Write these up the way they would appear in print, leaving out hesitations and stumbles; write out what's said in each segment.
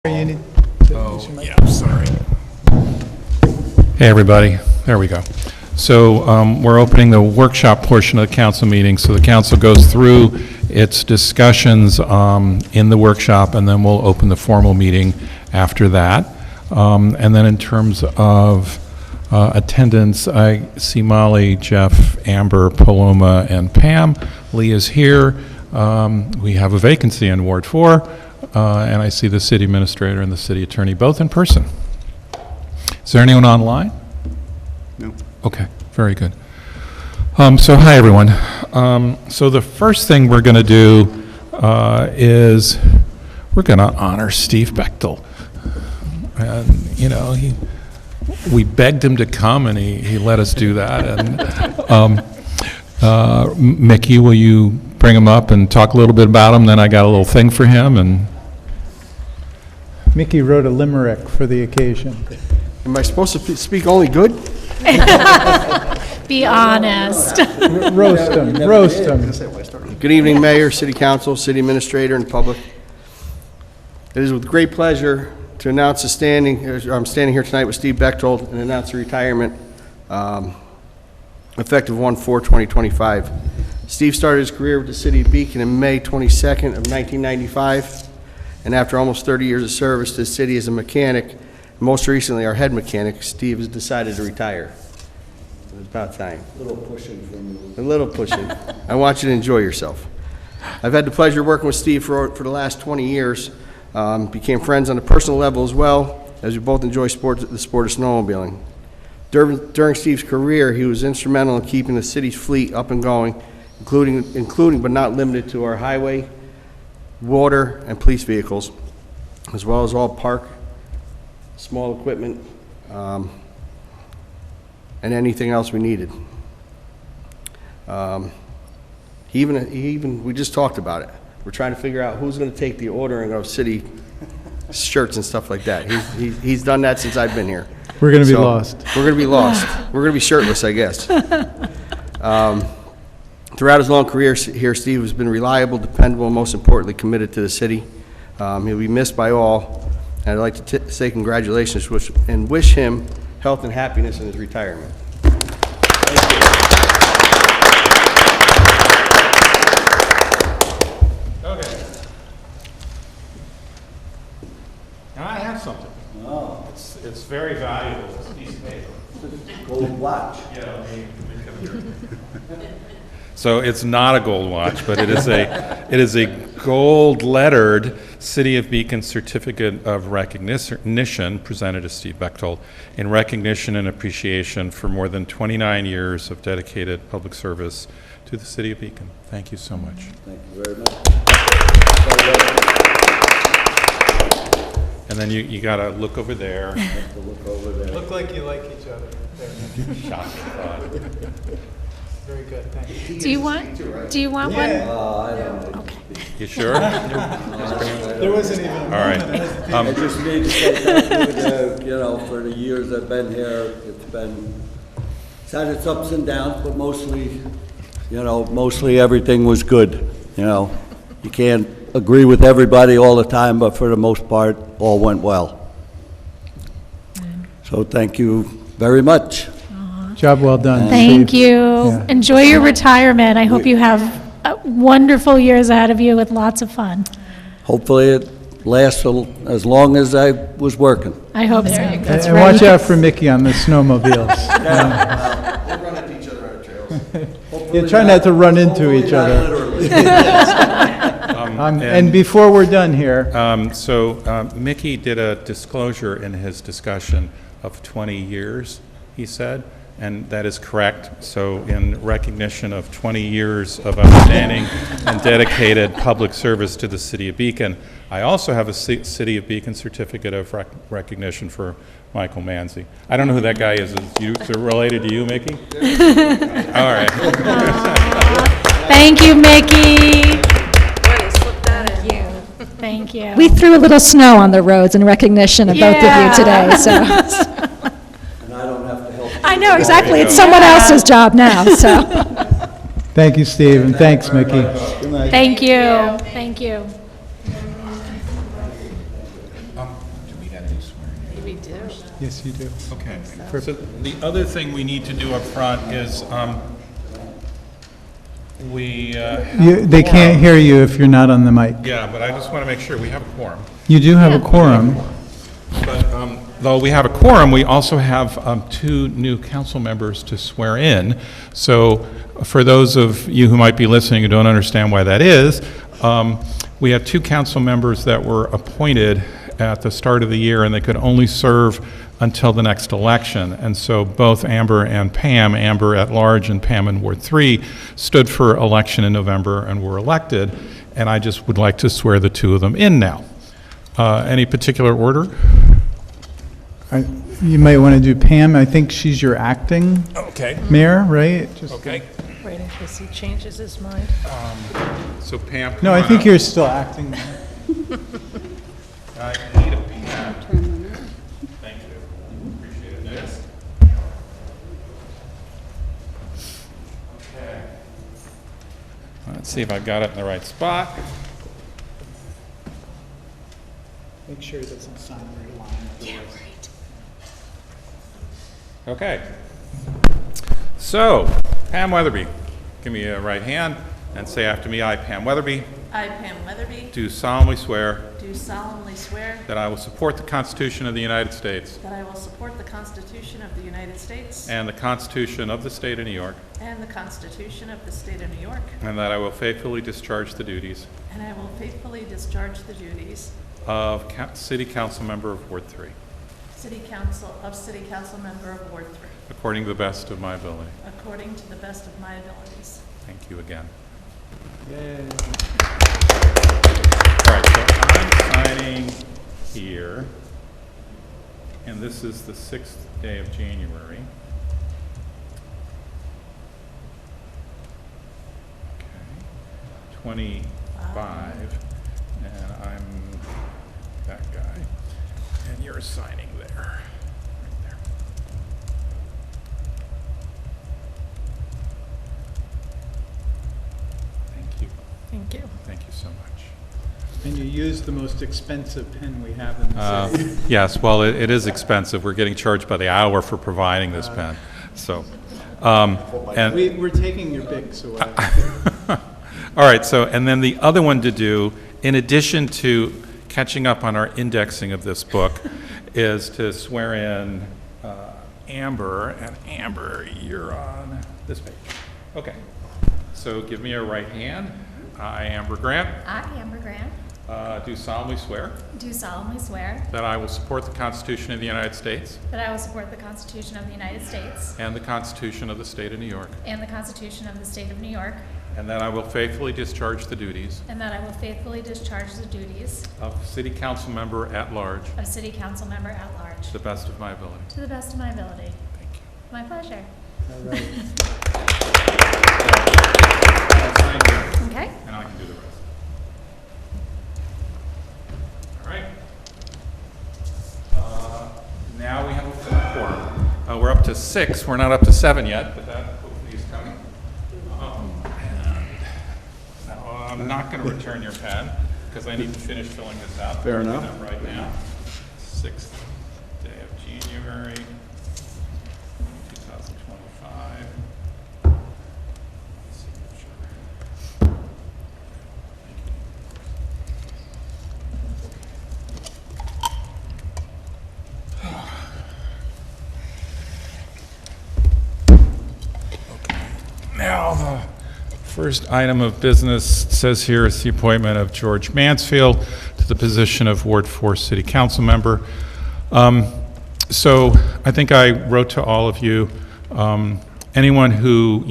You need Yeah, sorry. Hey, everybody. There we go. So we're opening the workshop portion of the council meeting, so the council goes through its discussions in the workshop, and then we'll open the formal meeting after that. And then in terms of attendance, I see Molly, Jeff, Amber, Paloma, and Pam. Lee is here. We have a vacancy in Ward 4. And I see the city administrator and the city attorney both in person. Is there anyone online? No. Okay, very good. So hi, everyone. So the first thing we're going to do is we're going to honor Steve Bechtel. And, you know, we begged him to come, and he let us do that. And Mickey, will you bring him up and talk a little bit about him? Then I got a little thing for him. And Mickey wrote a limerick for the occasion. Am I supposed to speak only good? Be honest. Roast him, roast him. Good evening, Mayor, City Council, City Administrator, and public. It is with great pleasure to announce I'm standing here tonight with Steve Bechtel and announce the retirement effective 1/4/2025. Steve started his career with the City of Beacon in May 22nd of 1995, and after almost 30 years of service to the city as a mechanic, most recently our head mechanic, Steve has decided to retire. It's about time. A little pushing from you. A little pushing. I want you to enjoy yourself. I've had the pleasure of working with Steve for the last 20 years. Became friends on a personal level as well, as we both enjoy the sport of snowmobiling. During Steve's career, he was instrumental in keeping the city's fleet up and going, including but not limited to our highway, water, and police vehicles, as well as all park, small equipment, and anything else we needed. We just talked about it. We're trying to figure out who's going to take the ordering of city shirts and stuff like that. He's done that since I've been here. We're going to be lost. We're going to be lost. We're going to be shirtless, I guess. Throughout his long career here, Steve has been reliable, dependable, and most importantly, committed to the city. He'll be missed by all, and I'd like to say congratulations and wish him health and happiness in his retirement. okay. Now I have something. Oh, It's very valuable. It's a piece of paper. gold watch. Yeah, let me come here. So it's not a gold watch, but it is a gold lettered City of Beacon Certificate of Recognition presented to Steve Bechtel in recognition and appreciation for more than 29 years of dedicated public service to the City of Beacon. Thank you so much. Thank you very much. And then you got to look over there. Have to look over there. Look like you like each other. There. Shot the thought. Very good, thank you. Do you want one? I don't know. Okay. You sure? There wasn't even a All right. I just need to say thank you, for the years I've been here. It's had its ups and downs, but mostly everything was good. You can't agree with everybody all the time, but for the most part, all went well. So thank you very much. Job well done. Thank Steve. you. Yeah. Enjoy your retirement. I hope you have wonderful years ahead of you with lots of fun. Hopefully it lasts as long as I was working. I hope so. That's And right. watch out for Mickey on the snowmobiles. We'll run into each other on the trails. You try not to run into each other. And before we're done here, Mickey did a disclosure in his discussion of 20 years, he said, and that is correct. So in recognition of 20 years of outstanding and dedicated public service to the City of Beacon, I also have a City of Beacon Certificate of Recognition for Michael Manzi. I don't know who that guy is. Is it related to you, Mickey? All right. Thank you, Mickey. Thank you. We threw a little snow on the roads in recognition of both of you today, so. And I don't have to help. I know, exactly. It's someone else's job now, so. thank you, Steve, and thanks, Mickey. Thank you. Thank you. Yes, you do. Okay. So the other thing we need to do up front is, They can't hear you if you're not on the mic. yeah, but I just want to make sure we have a quorum. You do have a quorum. But though we have a quorum, we also have 2 new council members to swear in. So for those of you who might be listening who don't understand why that is, we have 2 council members that were appointed at the start of the year, and they could only serve until the next election. And so both Amber and Pam, Amber at large and Pam in Ward 3, stood for election in November and were elected. And I just would like to swear the 2 of them in now. Any particular order? You might want to do Pam. I think she's your acting Okay. mayor, right? Just- Okay. Wait in case he changes his mind. So Pam. No, I think you're still acting. I need a pen. Thank you. Appreciate it. Yes. Okay. Let's see if I've got it in the right spot. Make sure it doesn't sign right line. Yeah, right. Okay. So, Pam Weatherby, give me a right hand and say after me, I, Pam Weatherby, I, Pam Weatherby, do solemnly swear do solemnly swear that I will support the Constitution of the United States that I will support the Constitution of the United States and the Constitution of the State of New York, and the Constitution of the State of New York, and that I will faithfully discharge the duties and I will faithfully discharge the duties of City Council Member of Ward 3, City Council Member of Ward 3, according to the best of my ability. according to the best of my abilities. Thank you again. Yay. All right, so I'm signing here, and this is the 6th day of January. Okay, 25, and I'm that guy, and you're signing there, right there. Thank you. Thank you. Thank you so much. And you use the most expensive pen we have in the city. Yes, well, it is expensive. We're getting charged by the hour for providing this pen, so. And, We're taking your Bics away. all right, so, and then the other one to do, in addition to catching up on our indexing of this book, is to swear in Amber, and Amber, you're on this page. Okay, so give me a right hand. I, Amber Grant, I, Amber Grant, do solemnly swear do solemnly swear that I will support the Constitution of the United States that I will support the Constitution of the United States and the Constitution of the State of New York, and the Constitution of the State of New York, and that I will faithfully discharge the duties and that I will faithfully discharge the duties of City Council Member at Large of City Council Member at Large to the best of my ability. to the best of my ability. Thank you. My pleasure. All right. I'll sign here, Okay? and I can do the rest. All right. Now we have a full quorum. We're up to 6. We're not up to 7 yet, but that hopefully is coming. And now I'm not going to return your pen because I need to finish filling this out. Fair I'm doing enough. that right now. 6th day of January, 2025. Signature. Now, the first item of business says here is the appointment of George Mansfield to the position of Ward 4 City Council Member. So I think I wrote to all of you, anyone who,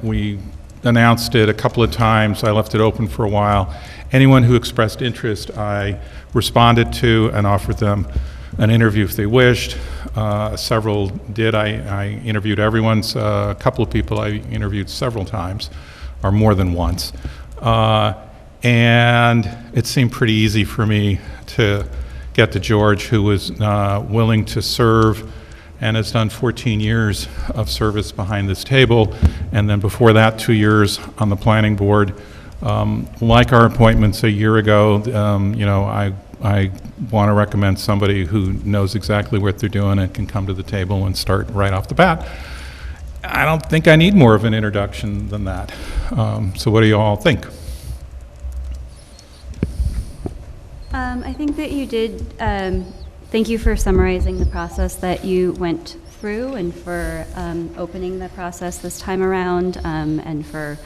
we announced it a couple of times, I left it open for a while. Anyone who expressed interest, I responded to and offered them an interview if they wished. Several did. I interviewed everyone. A couple of people I interviewed several times, or more than once. And it seemed pretty easy for me to get to George, who was willing to serve and has done 14 years of service behind this table. And then before that, 2 years on the planning board. Like our appointments a year ago, I I want to recommend somebody who knows exactly what they're doing and can come to the table and start right off the bat. I don't think I need more of an introduction than that. So what do you all think? I think that you did, thank you for summarizing the process that you went through and for opening the process this time around and for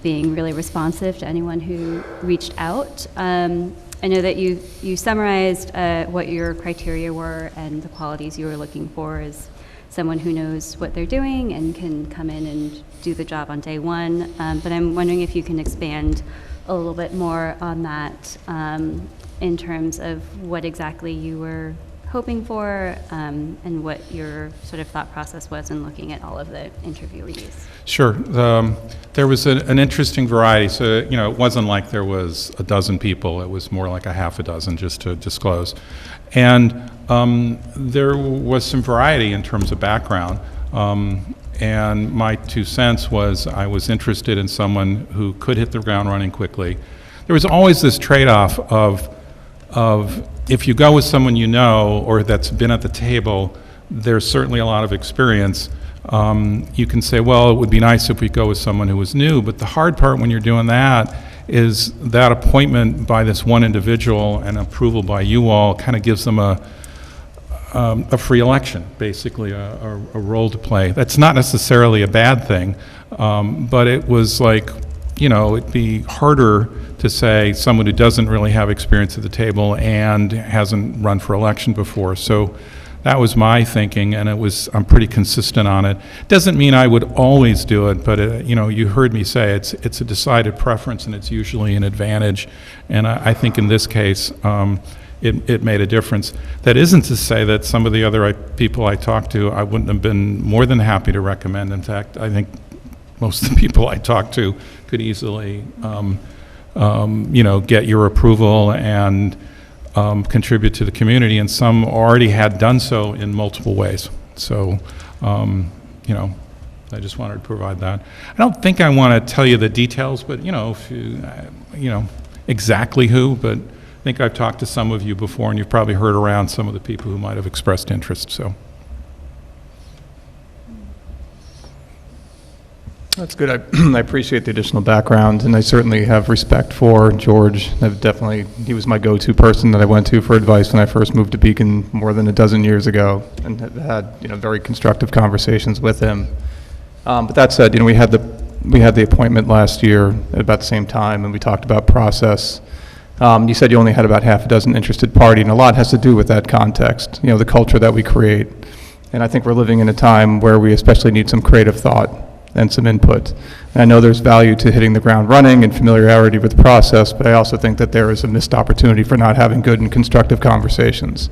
being really responsive to anyone who reached out. I know that you summarized what your criteria were and the qualities you were looking for as someone who knows what they're doing and can come in and do the job on day one. But I'm wondering if you can expand a little bit more on that in terms of what exactly you were hoping for and what your sort of thought process was in looking at all of the interviewees. Sure. There was an interesting variety. So, you know, it wasn't like there was a dozen people. It was more like a half a dozen, just to disclose. And there was some variety in terms of background. And my 2 cents was I was interested in someone who could hit the ground running quickly. There was always this trade-off of if you go with someone you know or that's been at the table, there's certainly a lot of experience. You can say, well, it would be nice if we go with someone who was new, but the hard part when you're doing that is that appointment by this one individual and approval by you all kind of gives them a free election, basically a role to play. That's not necessarily a bad thing, but it was like, you know, it'd be harder to say someone who doesn't really have experience at the table and hasn't run for election before. So that was my thinking, and I'm pretty consistent on it. Doesn't mean I would always do it, but you know, you heard me say it's a decided preference, and it's usually an advantage. And I think in this case, it made a difference. That isn't to say that some of the other people I talked to, I wouldn't have been more than happy to recommend. In fact, I think most of the people I talked to could easily, you know, get your approval and contribute to the community, and some already had done so in multiple ways. So, you know, I just wanted to provide that. I don't think I want to tell you the details, but, you know, if you know, exactly who, but I think I've talked to some of you before, and you've probably heard around some of the people who might have expressed interest, so. That's good. I appreciate the additional background, and I certainly have respect for George. He was my go-to person that I went to for advice when I first moved to Beacon more than a dozen years ago, and have had, you know, very constructive conversations with him. But that said, you know, we had the appointment last year at about the same time, and we talked about process. You said you only had about half a dozen interested parties, and a lot has to do with that context, you know, the culture that we create. And I think we're living in a time where we especially need some creative thought and some input. And I know there's value to hitting the ground running and familiarity with the process, but I also think that there is a missed opportunity for not having good and constructive conversations.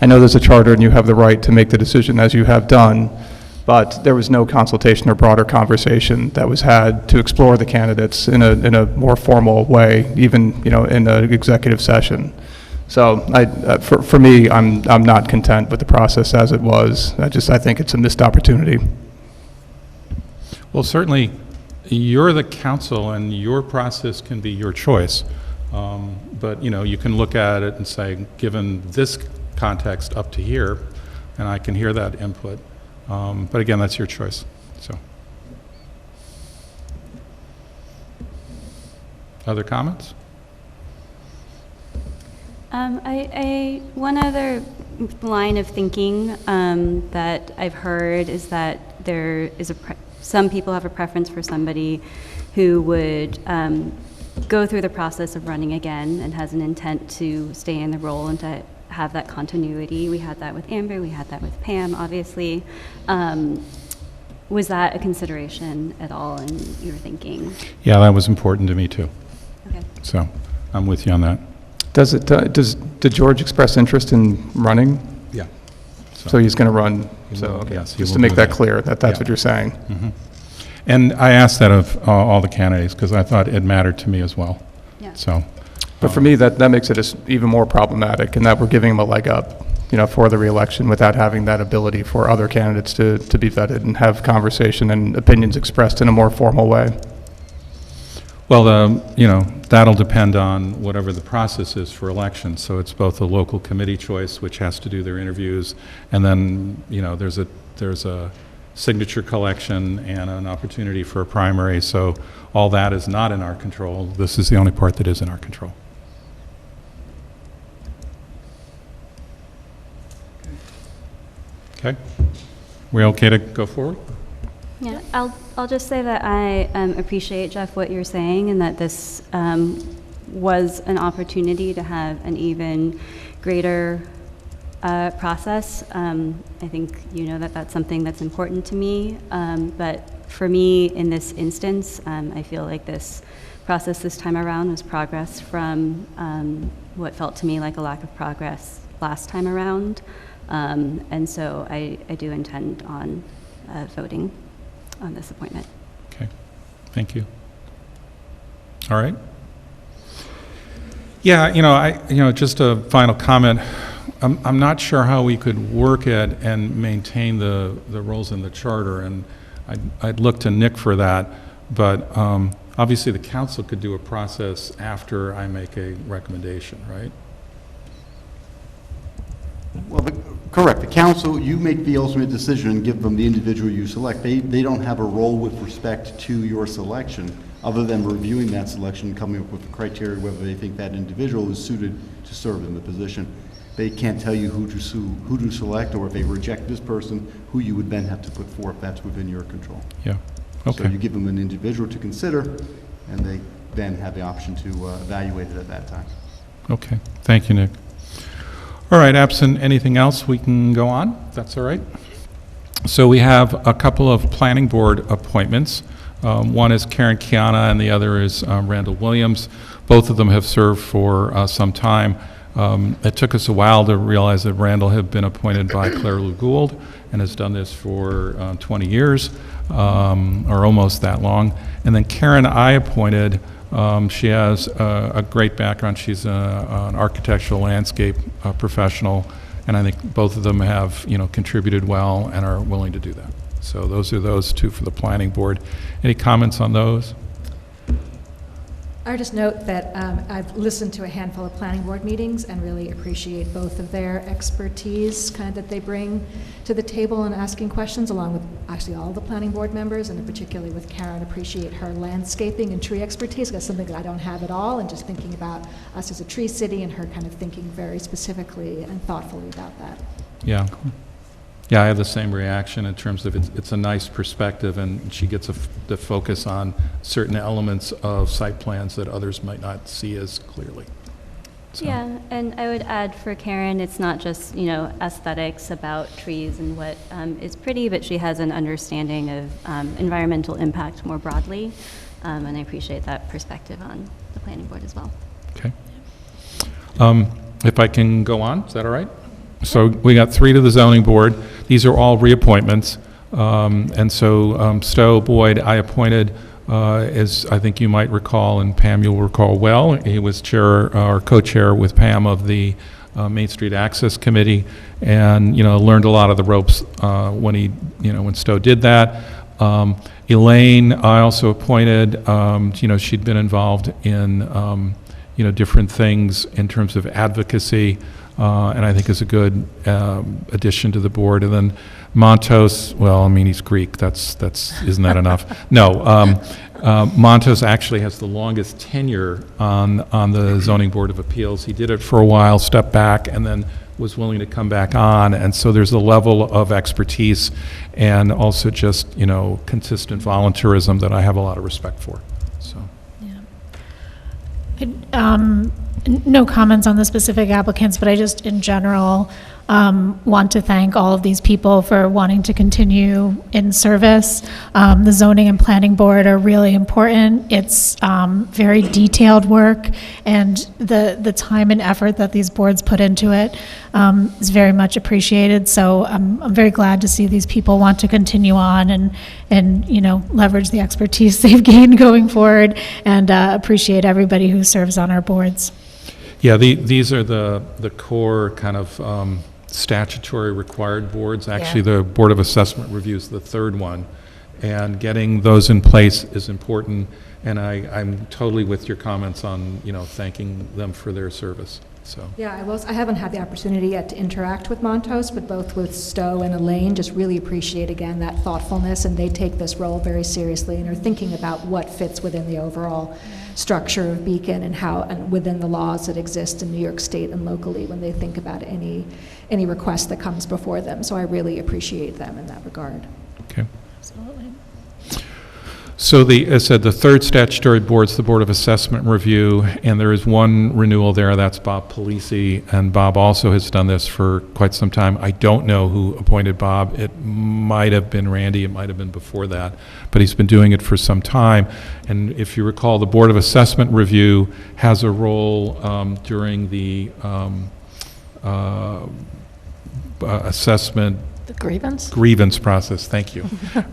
I know there's a charter and you have the right to make the decision as you have done, but there was no consultation or broader conversation that was had to explore the candidates in a more formal way, even, you know, in an executive session. So for me, I'm not content with the process as it was. I think it's a missed opportunity. Well, certainly, you're the council, and your process can be your choice. But, you know, you can look at it and say, given this context up to here, and I can hear that input. But again, that's your choice. So, other comments? One other line of thinking that I've heard is that there is some people have a preference for somebody who would go through the process of running again and has an intent to stay in the role and to have that continuity. We had that with Amber, we had that with Pam, obviously. Was that a consideration at all in your thinking? Yeah, that was important to me too. Okay. So I'm with you on that. Did George express interest in running? Yeah. So he's going to run. So okay. Yes, just to make that clear, that's what you're saying. Mm-hmm. And I asked that of all the candidates because I thought it mattered to me as well. Yeah. So, but for me, that makes it even more problematic, in that we're giving him a leg up, you know, for the reelection without having that ability for other candidates to be vetted and have conversation and opinions expressed in a more formal way. Well, that'll depend on whatever the process is for elections. So it's both a local committee choice, which has to do their interviews, and then, there's a signature collection and an opportunity for a primary. So all that is not in our control. This is the only part that is in our control. Okay. We okay to go forward? Yeah, I'll just say that I appreciate, Jeff, what you're saying, and that this was an opportunity to have an even greater process. I think you know that that's something that's important to me, but for me, in this instance, I feel like this process this time around was progress from what felt to me like a lack of progress last time around, and so I do intend on voting on this appointment. Okay, thank you. All right. Yeah, just a final comment. I'm not sure how we could work it and maintain the roles in the charter, and I'd look to Nick for that, but obviously the council could do a process after I make a recommendation, right? Well, correct. The council, you make the ultimate decision and give them the individual you select. They don't have a role with respect to your selection, other than reviewing that selection and coming up with the criteria whether they think that individual is suited to serve in the position. They can't tell you who to select, or if they reject this person, who you would then have to put forth. That's within your control. Yeah. Okay. So you give them an individual to consider, and they then have the option to evaluate it at that time. Okay. Thank you, Nick. All right, absent anything else, we can go on, if that's all right. So we have a couple of planning board appointments. One is Karen Kiana and the other is Randall Williams. Both of them have served for some time. It took us a while to realize that Randall had been appointed by Claire Lou Gould and has done this for 20 years, or almost that long. And then Karen I appointed. She has a great background. She's an architectural landscape professional, and I think both of them have contributed well and are willing to do that. So those are those two for the planning board. Any comments on those? I would just note that I've listened to a handful of planning board meetings and really appreciate both of their expertise kind of that they bring to the table in asking questions, along with actually all the planning board members, and particularly with Karen, appreciate her landscaping and tree expertise. That's something that I don't have at all, and just thinking about us as a tree city and her kind of thinking very specifically and thoughtfully about that. Yeah. Yeah, I have the same reaction in terms of it's a nice perspective, and she gets the focus on certain elements of site plans that others might not see as clearly. So. Yeah, and I would add for Karen, it's not just, aesthetics about trees and what is pretty, but she has an understanding of environmental impact more broadly, and I appreciate that perspective on the planning board as well. Okay. If I can go on, is that all right? So we got 3 to the zoning board. These are all reappointments. And so Stowe Boyd, I appointed, as I think you might recall, and Pam you'll recall well, he was chair or co-chair with Pam of the Main Street Access Committee, and learned a lot of the ropes when Stowe did that. Elaine, I also appointed. She'd been involved in different things in terms of advocacy. And I think is a good addition to the board. And then Montos, well, I mean, he's Greek. Isn't that enough? No, Montos actually has the longest tenure on the Zoning Board of Appeals. He did it for a while, stepped back, and then was willing to come back on. And so there's a level of expertise and also just, consistent volunteerism that I have a lot of respect for. So. Yeah. No comments on the specific applicants, but I just, in general, want to thank all of these people for wanting to continue in service. The zoning and planning board are really important. It's very detailed work, and the time and effort that these boards put into it is very much appreciated. So I'm very glad to see these people want to continue on and leverage the expertise they've gained going forward, and appreciate everybody who serves on our boards. Yeah, these are the core kind of statutory required boards. Actually, the Board of Assessment Review is the third one, and getting those in place is important, and I'm totally with your comments on, thanking them for their service, so. Yeah, I haven't had the opportunity yet to interact with Montos, but both with Stowe and Elaine, just really appreciate, again, that thoughtfulness, and they take this role very seriously and are thinking about what fits within the overall structure of Beacon and within the laws that exist in New York State and locally when they think about any request that comes before them. So I really appreciate them in that regard. Okay. Absolutely. So as I said, the third statutory board is the Board of Assessment Review, and there is one renewal there, that's Bob Polisi, and Bob also has done this for quite some time. I don't know who appointed Bob. It might have been Randy, it might have been before that, but he's been doing it for some time. And if you recall, the Board of Assessment Review has a role during the assessment The grievance? grievance process, thank you,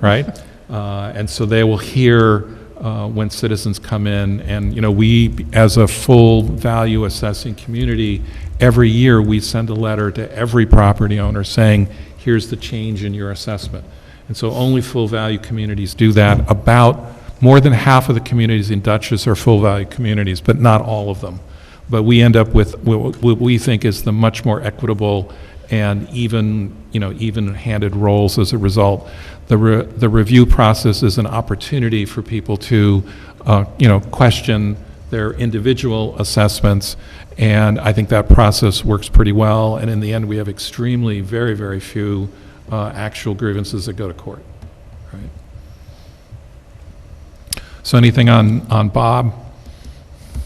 right? And so they will hear when citizens come in, and we, as a full value assessing community, every year we send a letter to every property owner saying, here's the change in your assessment. And so only full value communities do that. About more than half of the communities in Dutchess are full value communities, but not all of them. But we end up with what we think is the much more equitable and even-handed roles as a result. The review process is an opportunity for people to, question their individual assessments, and I think that process works pretty well. And in the end, we have extremely, very, very few actual grievances that go to court. Right. So, anything on Bob?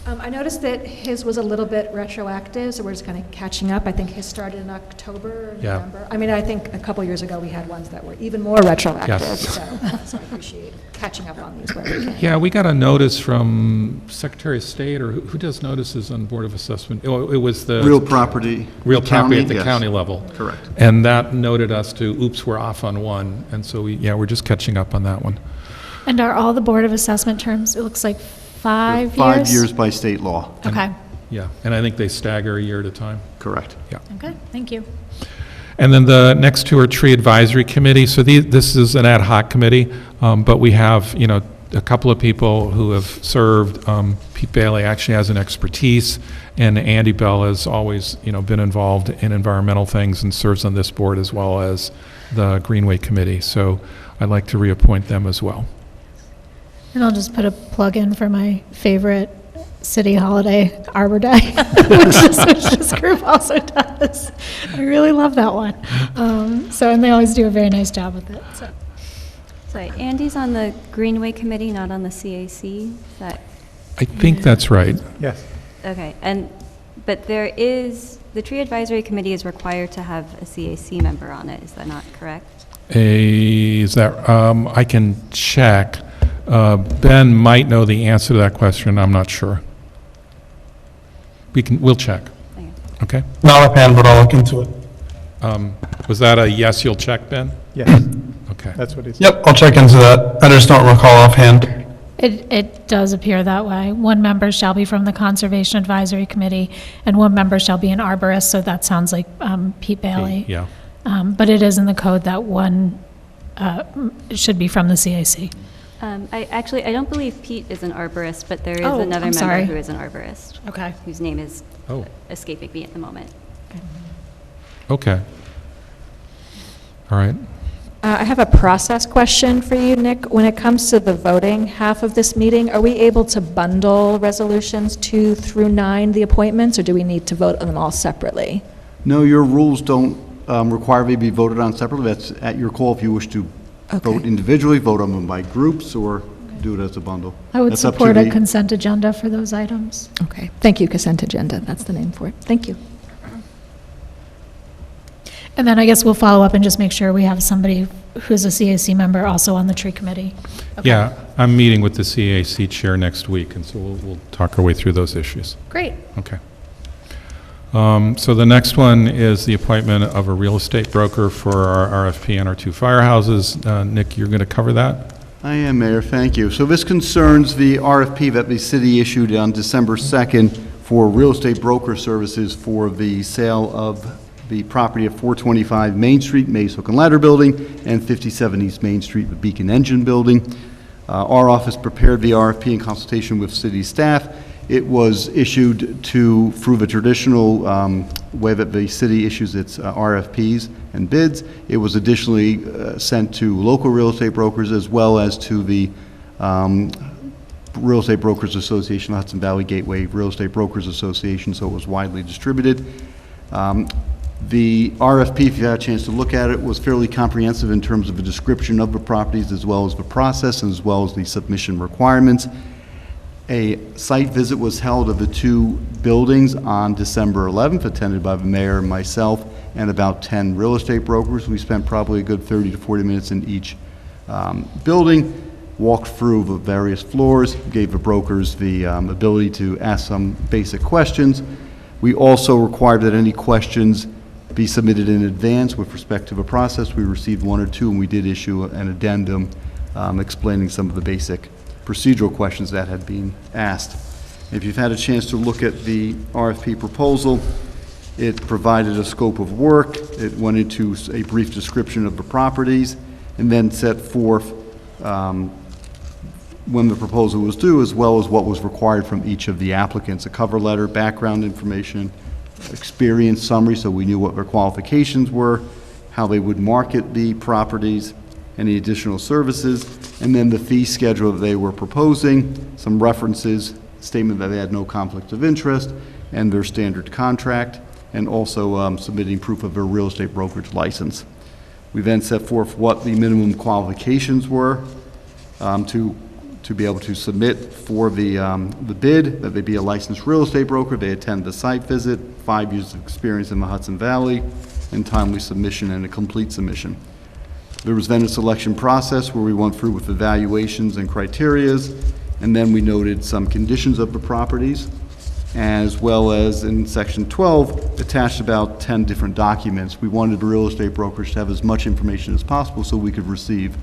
I noticed that his was a little bit retroactive, so we're just kind of catching up. I think his started in October or Yeah. November. I mean, I think a couple years ago we had ones that were even more retroactive, Yes. so I appreciate catching up on these where we can. Yeah, we got a notice from Secretary of State, or who does notices on Board of Assessment? Oh, it was the Real property. real property at the yes. county level. Correct. And that noted us to, oops, we're off on one, and so we're just catching up on that one. And are all the Board of Assessment terms, it looks like 5 years? 5 years by state law. Okay, Yeah, and I think they stagger a year at a time. Correct. Yeah. okay, thank you. And then the next two are Tree Advisory Committee. So this is an ad hoc committee, but we have, a couple of people who have served. Pete Bailey actually has an expertise, and Andy Bell has always, been involved in environmental things and serves on this board as well as the Greenway Committee. So I'd like to reappoint them as well. And I'll just put a plug in for my favorite city holiday, Arbor Day, which this group also does. I really love that one. And they always do a very nice job with it. So. Sorry, Andy's on the Greenway Committee, not on the CAC. Is that I think that's right. Yes. okay? But the Tree Advisory Committee is required to have a CAC member on it. Is that not correct? Is that, I can check. Ben might know the answer to that question. I'm not sure. We'll check. Okay. Not offhand, but I'll look into it. Was that a yes, you'll check, Ben? Yes, Okay. that's what he said. Yep, I'll check into that. I just don't recall offhand. It does appear that way. One member shall be from the Conservation Advisory Committee, and one member shall be an arborist, so that sounds like Pete Bailey. Yeah. But it is in the code that one should be from the CAC. I don't believe Pete is an arborist, but there is Oh, another I'm member sorry. who is an arborist, Okay. whose name is Oh, escaping me at the moment. okay. All right. I have a process question for you, Nick. When it comes to the voting half of this meeting, are we able to bundle resolutions 2 through 9, the appointments, or do we need to vote on them all separately? No, your rules don't require me to be voted on separately. That's at your call if you wish to vote individually, vote on them by groups, or do it as a bundle. I would That's up to support a the- consent agenda for those items. Okay, thank you, consent agenda, that's the name for it. Thank you. And then I guess we'll follow up and just make sure we have somebody who's a CAC member also on the tree committee. Okay. Yeah, I'm meeting with the CAC chair next week, and so we'll talk our way through those issues. Great. Okay. So the next one is the appointment of a real estate broker for our RFP and our 2 firehouses. Nick, you're going to cover that? I am, Mayor, thank you. So this concerns the RFP that the city issued on December 2nd for real estate broker services for the sale of the property at 425 Main Street, Maze Hook and Ladder Building, and 57 East Main Street, the Beacon Engine Building. Our office prepared the RFP in consultation with city staff. It was issued through the traditional way that the city issues its RFPs and bids. It was additionally sent to local real estate brokers as well as to the Real Estate Brokers Association, Hudson Valley Gateway Real Estate Brokers Association, so it was widely distributed. The RFP, if you had a chance to look at it, was fairly comprehensive in terms of the description of the properties as well as the process and as well as the submission requirements. A site visit was held of the two buildings on December 11th, attended by the mayor and myself and about 10 real estate brokers. We spent probably a good 30 to 40 minutes in each building, walked through the various floors, gave the brokers the ability to ask some basic questions. We also required that any questions be submitted in advance with respect to the process. We received one or two, and we did issue an addendum explaining some of the basic procedural questions that had been asked. If you've had a chance to look at the RFP proposal, it provided a scope of work. It went into a brief description of the properties and then set forth when the proposal was due, as well as what was required from each of the applicants: a cover letter, background information, experience summary, so we knew what their qualifications were, how they would market the properties, any additional services, and then the fee schedule that they were proposing, some references, statement that they had no conflict of interest, and their standard contract, and also submitting proof of their real estate brokerage license. We then set forth what the minimum qualifications were to be able to submit for the bid, that they be a licensed real estate broker, they attend the site visit, 5 years of experience in the Hudson Valley, and timely submission and a complete submission. There was then a selection process where we went through with evaluations and criterias, and then we noted some conditions of the properties, as well as in section 12, attached about 10 different documents. We wanted the real estate brokers to have as much information as possible so we could receive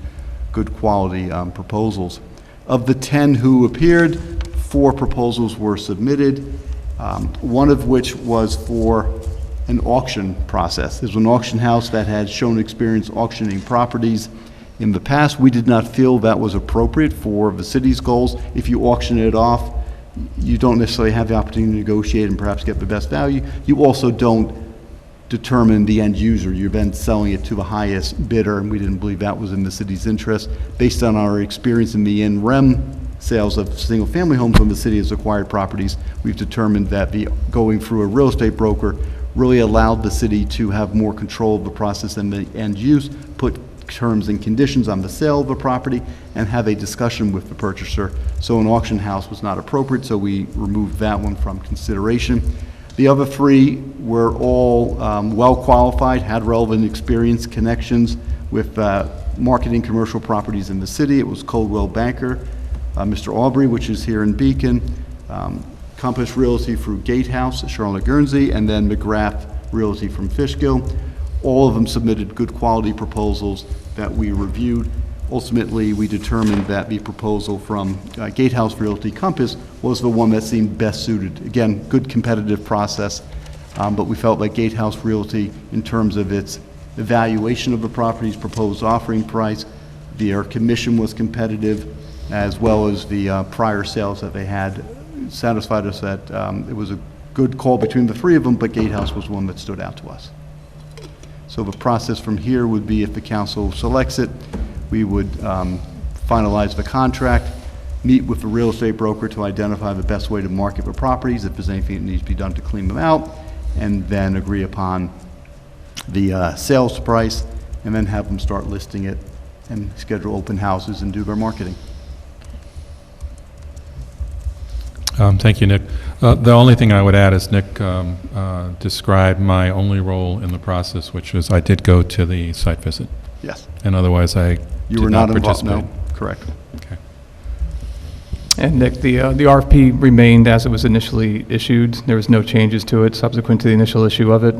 good quality proposals. Of the 10 who appeared, 4 proposals were submitted, one of which was for an auction process. There's an auction house that had shown experience auctioning properties in the past. We did not feel that was appropriate for the city's goals. If you auction it off, you don't necessarily have the opportunity to negotiate and perhaps get the best value. You also don't determine the end user. You're then selling it to the highest bidder, and we didn't believe that was in the city's interest. Based on our experience in the in-rem sales of single-family homes when the city has acquired properties, we've determined that going through a real estate broker really allowed the city to have more control of the process and the end use, put terms and conditions on the sale of the property, and have a discussion with the purchaser. So an auction house was not appropriate, so we removed that one from consideration. The other 3 were all well qualified, had relevant experience, connections with marketing commercial properties in the city. It was Coldwell Banker, Mr. Aubrey, which is here in Beacon, Compass Realty through Gatehouse, Charlotte Guernsey, and then McGrath Realty from Fishkill. All of them submitted good quality proposals that we reviewed. Ultimately, we determined that the proposal from Gatehouse Realty Compass was the one that seemed best suited. Again, good competitive process, but we felt like Gatehouse Realty, in terms of its evaluation of the property's proposed offering price, their commission was competitive, as well as the prior sales that they had, satisfied us that it was a good call between the 3 of them, but Gatehouse was one that stood out to us. So the process from here would be, if the council selects it, we would finalize the contract, meet with the real estate broker to identify the best way to market the properties, if there's anything that needs to be done to clean them out, and then agree upon the sales price, and then have them start listing it and schedule open houses and do their marketing. Thank you, Nick. The only thing I would add is Nick described my only role in the process, which was I did go to the site visit. Yes. And otherwise, You were not involved, participate. no, correct. Okay. And Nick, the RFP remained as it was initially issued. There was no changes to it subsequent to the initial issue of it?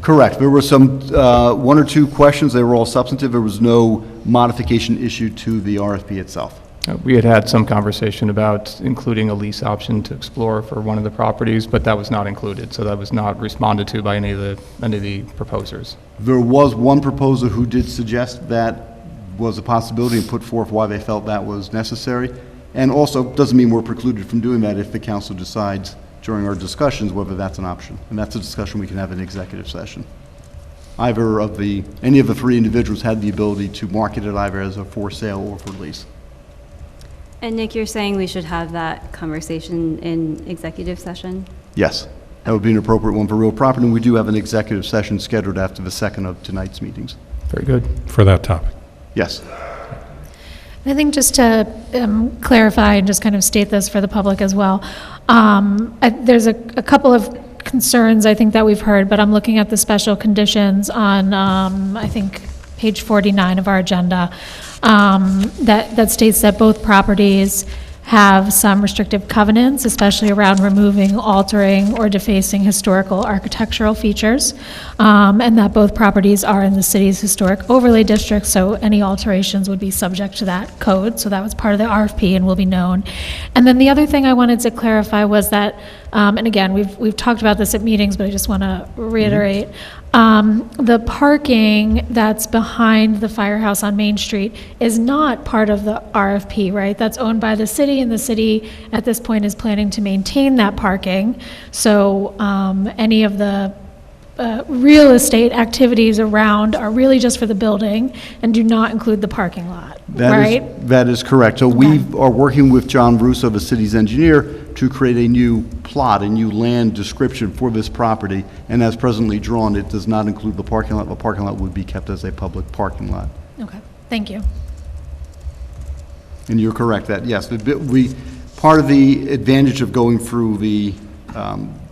Correct. There were some, 1 or 2 questions. They were all substantive. There was no modification issued to the RFP itself. We had had some conversation about including a lease option to explore for one of the properties, but that was not included, so that was not responded to by any of the proposers. There was one proposer who did suggest that was a possibility and put forth why they felt that was necessary. And also, doesn't mean we're precluded from doing that if the council decides during our discussions whether that's an option. And that's a discussion we can have in executive session. Any of the three individuals had the ability to market it either as a for sale or for lease. And Nick, you're saying we should have that conversation in executive session? Yes, that would be an appropriate one for real property, and we do have an executive session scheduled after the second of tonight's meetings. Very good. For that topic. Yes. I think just to clarify and just kind of state this for the public as well, there's a couple of concerns I think that we've heard, but I'm looking at the special conditions on, I think, page 49 of our agenda, that states that both properties have some restrictive covenants, especially around removing, altering, or defacing historical architectural features, and that both properties are in the city's historic overlay district, so any alterations would be subject to that code. So that was part of the RFP and will be known. And then the other thing I wanted to clarify was that, and again, we've talked about this at meetings, but I just want to reiterate, the parking that's behind the firehouse on Main Street is not part of the RFP, right? That's owned by the city, and the city at this point is planning to maintain that parking. So any of the real estate activities around are really just for the building and do not include the parking lot, right? That is correct. So we are working with John Russo, the city's engineer, to create a new plot, a new land description for this property, and as presently drawn, it does not include the parking lot. The parking lot would be kept as a public parking lot. Okay, thank you. And you're correct that, yes, part of the advantage of going through the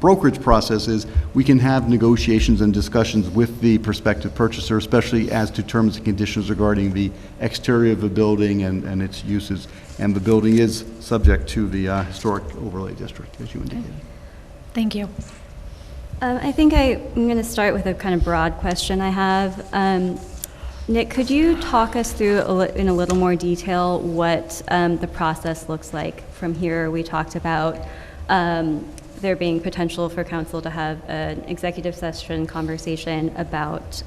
brokerage process is we can have negotiations and discussions with the prospective purchaser, especially as to terms and conditions regarding the exterior of the building and its uses. And the building is subject to the historic overlay district, as you indicated. Thank you. I think I'm going to start with a kind of broad question I have. Nick, could you talk us through in a little more detail what the process looks like from here? We talked about there being potential for council to have an executive session conversation about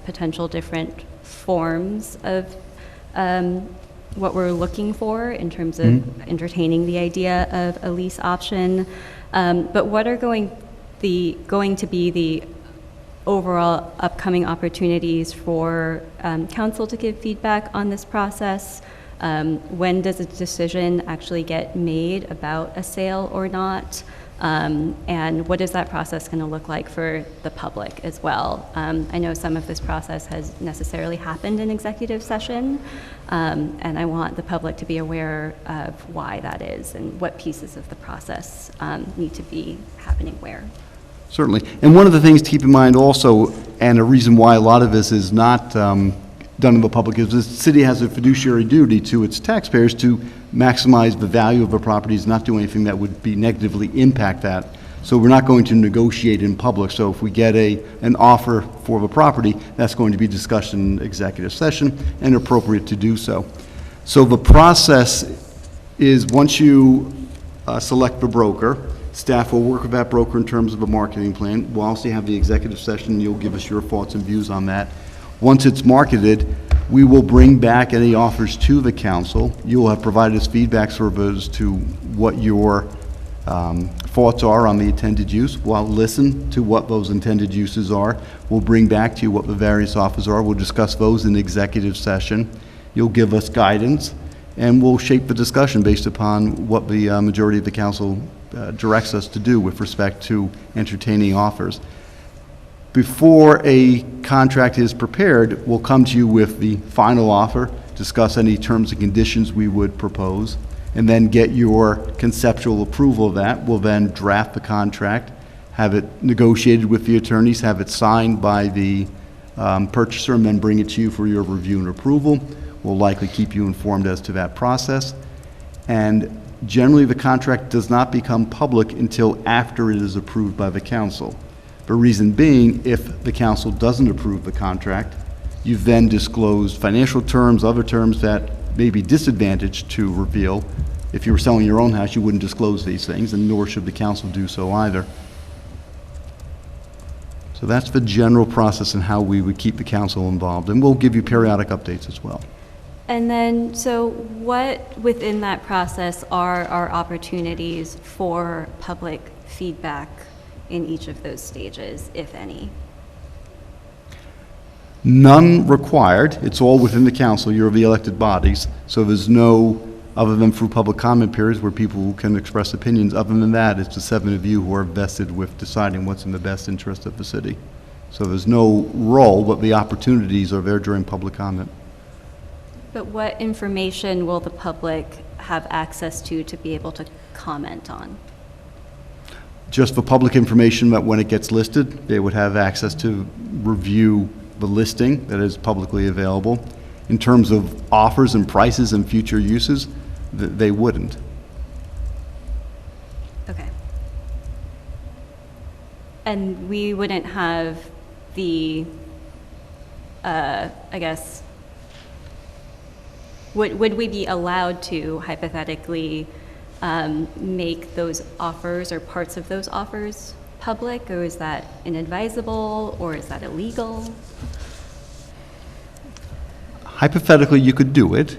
potential different forms of what we're looking for in terms of entertaining the idea of a lease option. But what are going to be the overall upcoming opportunities for council to give feedback on this process? When does a decision actually get made about a sale or not? And what is that process going to look like for the public as well? I know some of this process has necessarily happened in executive session, and I want the public to be aware of why that is and what pieces of the process need to be happening where. Certainly. And one of the things to keep in mind also, and a reason why a lot of this is not done in the public, is the city has a fiduciary duty to its taxpayers to maximize the value of the properties, not do anything that would be negatively impact that. So we're not going to negotiate in public. So if we get an offer for the property, that's going to be discussed in executive session and appropriate to do so. So the process is once you select the broker, staff will work with that broker in terms of a marketing plan. We'll also have the executive session. You'll give us your thoughts and views on that. Once it's marketed, we will bring back any offers to the council. You will have provided us feedback surveys to what your thoughts are on the intended use. We'll listen to what those intended uses are. We'll bring back to you what the various offers are. We'll discuss those in executive session. You'll give us guidance, and we'll shape the discussion based upon what the majority of the council directs us to do with respect to entertaining offers. Before a contract is prepared, we'll come to you with the final offer, discuss any terms and conditions we would propose, and then get your conceptual approval of that. We'll then draft the contract, have it negotiated with the attorneys, have it signed by the purchaser, and then bring it to you for your review and approval. We'll likely keep you informed as to that process. And generally, the contract does not become public until after it is approved by the council. The reason being, if the council doesn't approve the contract, you've then disclosed financial terms, other terms that may be disadvantaged to reveal. If you were selling your own house, you wouldn't disclose these things, and nor should the council do so either. So that's the general process and how we would keep the council involved, and we'll give you periodic updates as well. And then, so what within that process are our opportunities for public feedback in each of those stages, if any? None required. It's all within the council. You're the elected bodies. So there's no, other than through public comment periods where people can express opinions, other than that, it's the 7 of you who are vested with deciding what's in the best interest of the city. So there's no role, but the opportunities are there during public comment. But what information will the public have access to be able to comment on? Just for public information that when it gets listed, they would have access to review the listing that is publicly available. In terms of offers and prices and future uses, they wouldn't. Okay. And we wouldn't have the, I guess, would we be allowed to hypothetically make those offers or parts of those offers public, or is that inadvisable, or is that illegal? Hypothetically, you could do it.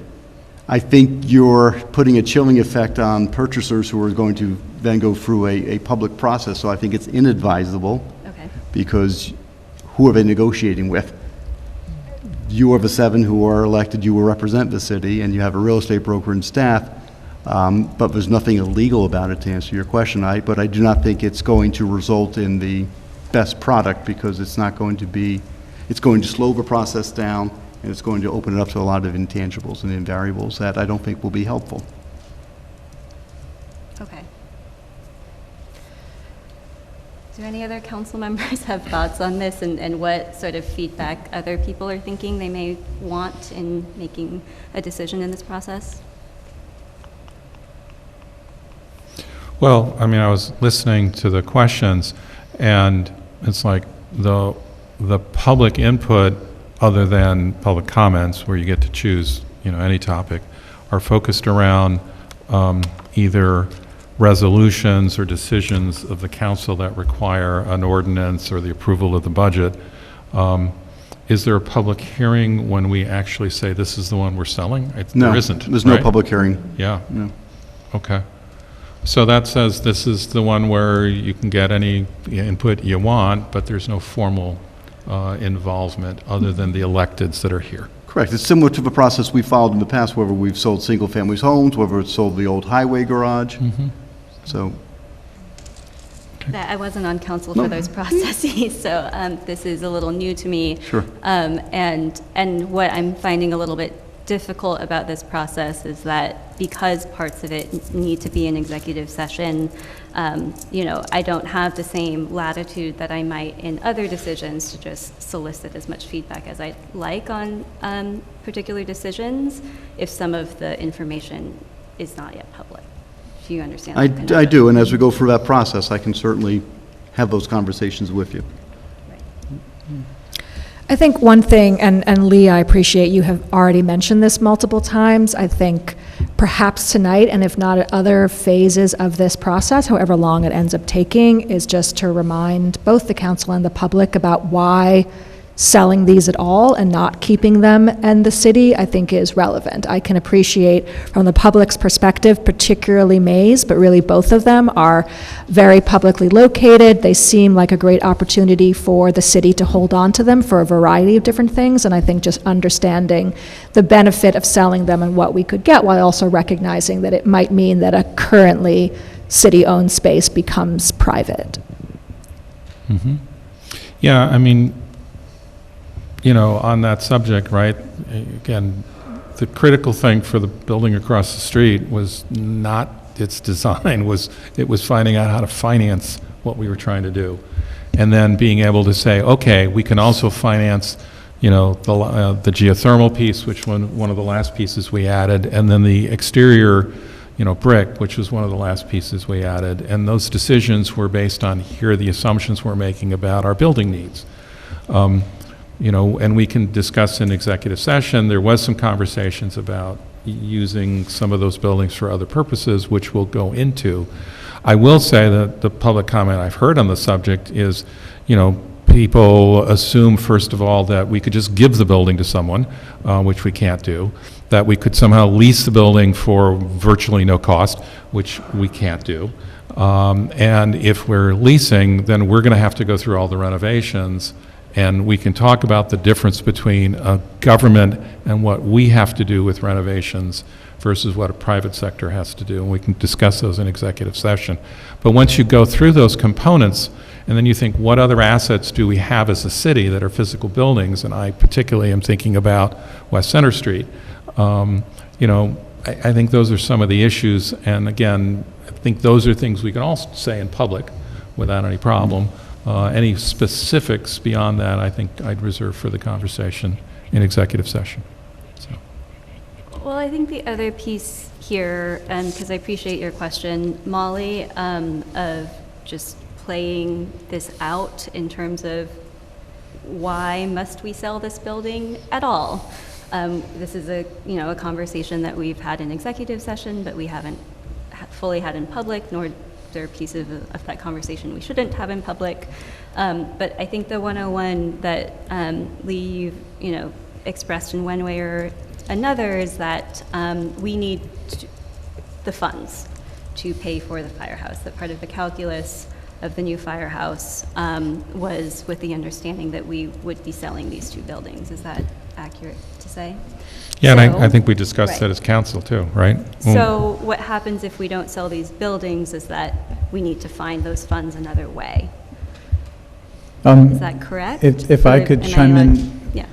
I think you're putting a chilling effect on purchasers who are going to then go through a public process, so I think it's inadvisable. Okay. Because who are they negotiating with? You are the 7 who are elected, you will represent the city, and you have a real estate broker and staff, but there's nothing illegal about it, to answer your question. But I do not think it's going to result in the best product, because it's not going to be, it's going to slow the process down, and it's going to open it up to a lot of intangibles and invariables that I don't think will be helpful. Okay. Do any other council members have thoughts on this, and what sort of feedback other people are thinking they may want in making a decision in this process? Well, I mean, I was listening to the questions, and it's like the public input, other than public comments, where you get to choose, any topic, are focused around either resolutions or decisions of the council that require an ordinance or the approval of the budget. Is there a public hearing when we actually say this is the one we're selling? No, there isn't. There's right? no public hearing. Yeah. No. Okay. So that says this is the one where you can get any input you want, but there's no formal involvement other than the electeds that are here. Correct. It's similar to the process we followed in the past, whether we've sold single-family homes, whether it's sold the old highway garage. Mm-hmm. So, That I wasn't on council for those processes, so this is a little new to me. Sure. And what I'm finding a little bit difficult about this process is that because parts of it need to be in executive session, I don't have the same latitude that I might in other decisions to just solicit as much feedback as I'd like on particular decisions if some of the information is not yet public. Do you understand? I do, and as we go through that process, I can certainly have those conversations with you. I think one thing, and Lee, I appreciate you have already mentioned this multiple times. I think perhaps tonight, and if not at other phases of this process, however long it ends up taking, is just to remind both the council and the public about why selling these at all and not keeping them in the city, I think is relevant. I can appreciate from the public's perspective, particularly Mays, but really both of them are very publicly located. They seem like a great opportunity for the city to hold on to them for a variety of different things, and I think just understanding the benefit of selling them and what we could get, while also recognizing that it might mean that a currently city-owned space becomes private. Mm-hmm. Yeah, I mean, on that subject, right, again, the critical thing for the building across the street was not its design, it was finding out how to finance what we were trying to do. And then being able to say, okay, we can also finance, the geothermal piece, which one of the last pieces we added, and then the exterior, brick, which was one of the last pieces we added. And those decisions were based on, here are the assumptions we're making about our building needs. And we can discuss in executive session. There was some conversations about, using some of those buildings for other purposes, which we'll go into. I will say that the public comment I've heard on the subject is, people assume, first of all, that we could just give the building to someone, which we can't do, that we could somehow lease the building for virtually no cost, which we can't do. And if we're leasing, then we're going to have to go through all the renovations, and we can talk about the difference between a government and what we have to do with renovations versus what a private sector has to do, and we can discuss those in executive session. But once you go through those components, and then you think, what other assets do we have as a city that are physical buildings? And I particularly am thinking about West Center Street. I think those are some of the issues, and again, I think those are things we can all say in public without any problem. Any specifics beyond that, I think I'd reserve for the conversation in executive session. So. Well, I think the other piece here, because I appreciate your question, Molly, of just playing this out in terms of why must we sell this building at all? This is a conversation that we've had in executive session, but we haven't fully had in public, nor there are pieces of that conversation we shouldn't have in public. But I think the 101 that Lee, expressed in one way or another is that we need the funds to pay for the firehouse. That part of the calculus of the new firehouse was with the understanding that we would be selling these two buildings. Is that accurate to say? Yeah, and I think we discussed that as council too, right? So what happens if we don't sell these buildings is that we need to find those funds another way. Is that correct? If I could chime in. Yeah.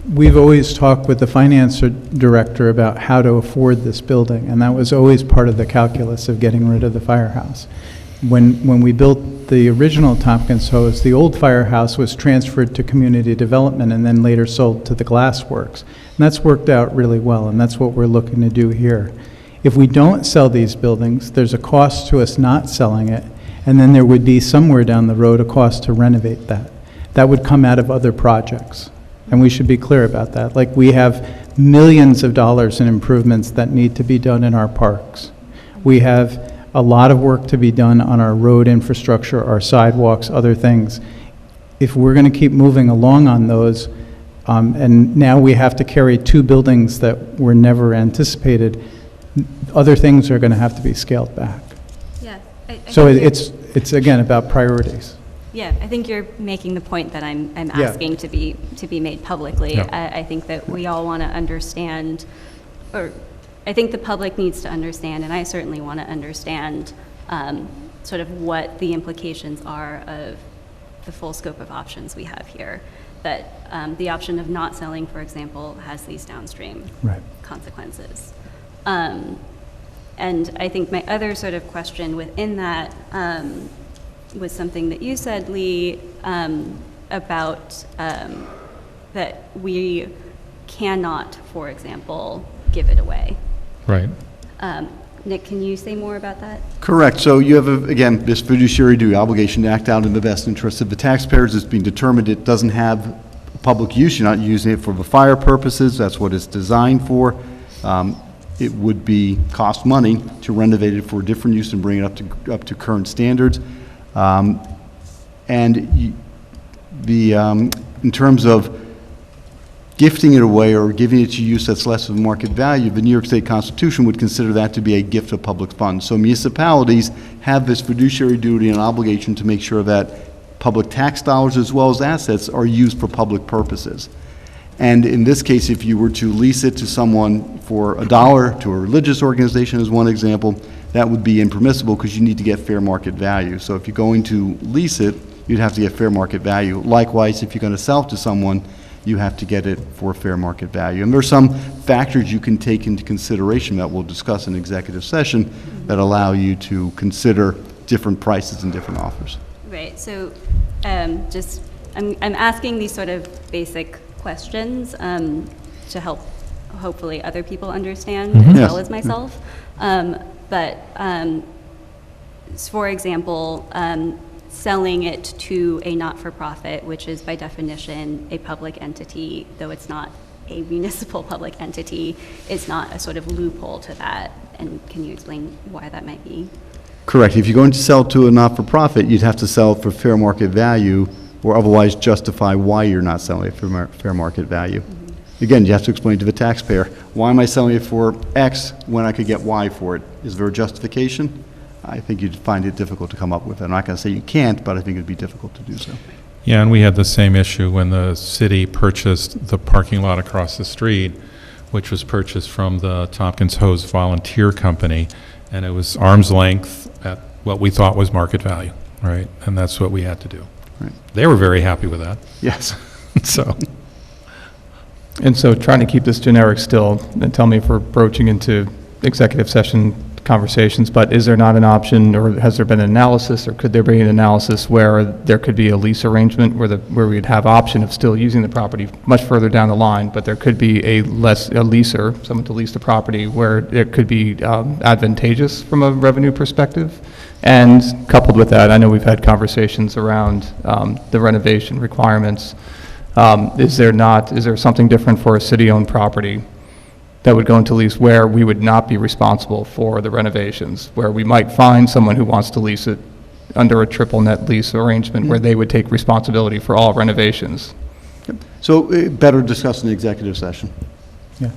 We've always talked with the finance director about how to afford this building, and that was always part of the calculus of getting rid of the firehouse. When we built the original Tompkins Hose, the old firehouse was transferred to community development and then later sold to the Glass Works. And that's worked out really well, and that's what we're looking to do here. If we don't sell these buildings, there's a cost to us not selling it, and then there would be somewhere down the road a cost to renovate that. That would come out of other projects, and we should be clear about that. Like, we have millions of dollars in improvements that need to be done in our parks. We have a lot of work to be done on our road infrastructure, our sidewalks, other things. If we're going to keep moving along on those, and now we have to carry two buildings that were never anticipated, other things are going to have to be scaled back. Yeah. So it's again about priorities. Yeah, I think you're making the point that I'm asking to be made publicly. Yeah. I think that we all want to understand, or I think the public needs to understand, and I certainly want to understand sort of what the implications are of the full scope of options we have here. That the option of not selling, for example, has these downstream consequences. And I think my other sort of question within that was something that you said, Lee, about that we cannot, for example, give it away. Right. Nick, can you say more about that? Correct. So you have, again, this fiduciary duty obligation to act out in the best interest of the taxpayers. It's been determined it doesn't have public use. You're not using it for the fire purposes. That's what it's designed for. It would cost money to renovate it for a different use and bring it up to current standards. In terms of gifting it away or giving it to use that's less of market value, the New York State Constitution would consider that to be a gift of public funds. So municipalities have this fiduciary duty and obligation to make sure that public tax dollars as well as assets are used for public purposes. And in this case, if you were to lease it to someone for $1, to a religious organization as one example, that would be impermissible because you need to get fair market value. So if you're going to lease it, you'd have to get fair market value. Likewise, if you're going to sell it to someone, you have to get it for fair market value. And there's some factors you can take into consideration that we'll discuss in executive session that allow you to consider different prices and different offers. Right. So I'm asking these sort of basic questions to help hopefully other people understand as well as myself. But for example, selling it to a not-for-profit, which is by definition a public entity, though it's not a municipal public entity is not a sort of loophole to that. And can you explain why that might be? Correct. If you're going to sell to a not-for-profit, you'd have to sell it for fair market value, or otherwise justify why you're not selling it for fair market value. Again, you have to explain to the taxpayer, why am I selling it for X when I could get Y for it? Is there a justification? I think you'd find it difficult to come up with it. I'm not going to say you can't, but I think it'd be difficult to do so. Yeah, and we had the same issue when the city purchased the parking lot across the street, which was purchased from the Tompkins Hose Volunteer Company, and it was arm's length at what we thought was market value, right? And that's what we had to do. Right. They were very happy with that. Yes. So, And so trying to keep this generic still, and tell me if we're broaching into executive session conversations, but is there not an option, or has there been an analysis, or could there be an analysis where there could be a lease arrangement where we'd have option of still using the property much further down the line, but there could be a leaser, someone to lease the property, where it could be advantageous from a revenue perspective? And coupled with that, I know we've had conversations around the renovation requirements. Is there something different for a city-owned property that would go into lease where we would not be responsible for the renovations, where we might find someone who wants to lease it under a triple net lease arrangement where they would take responsibility for all renovations? So better discussed in the executive session. Yeah.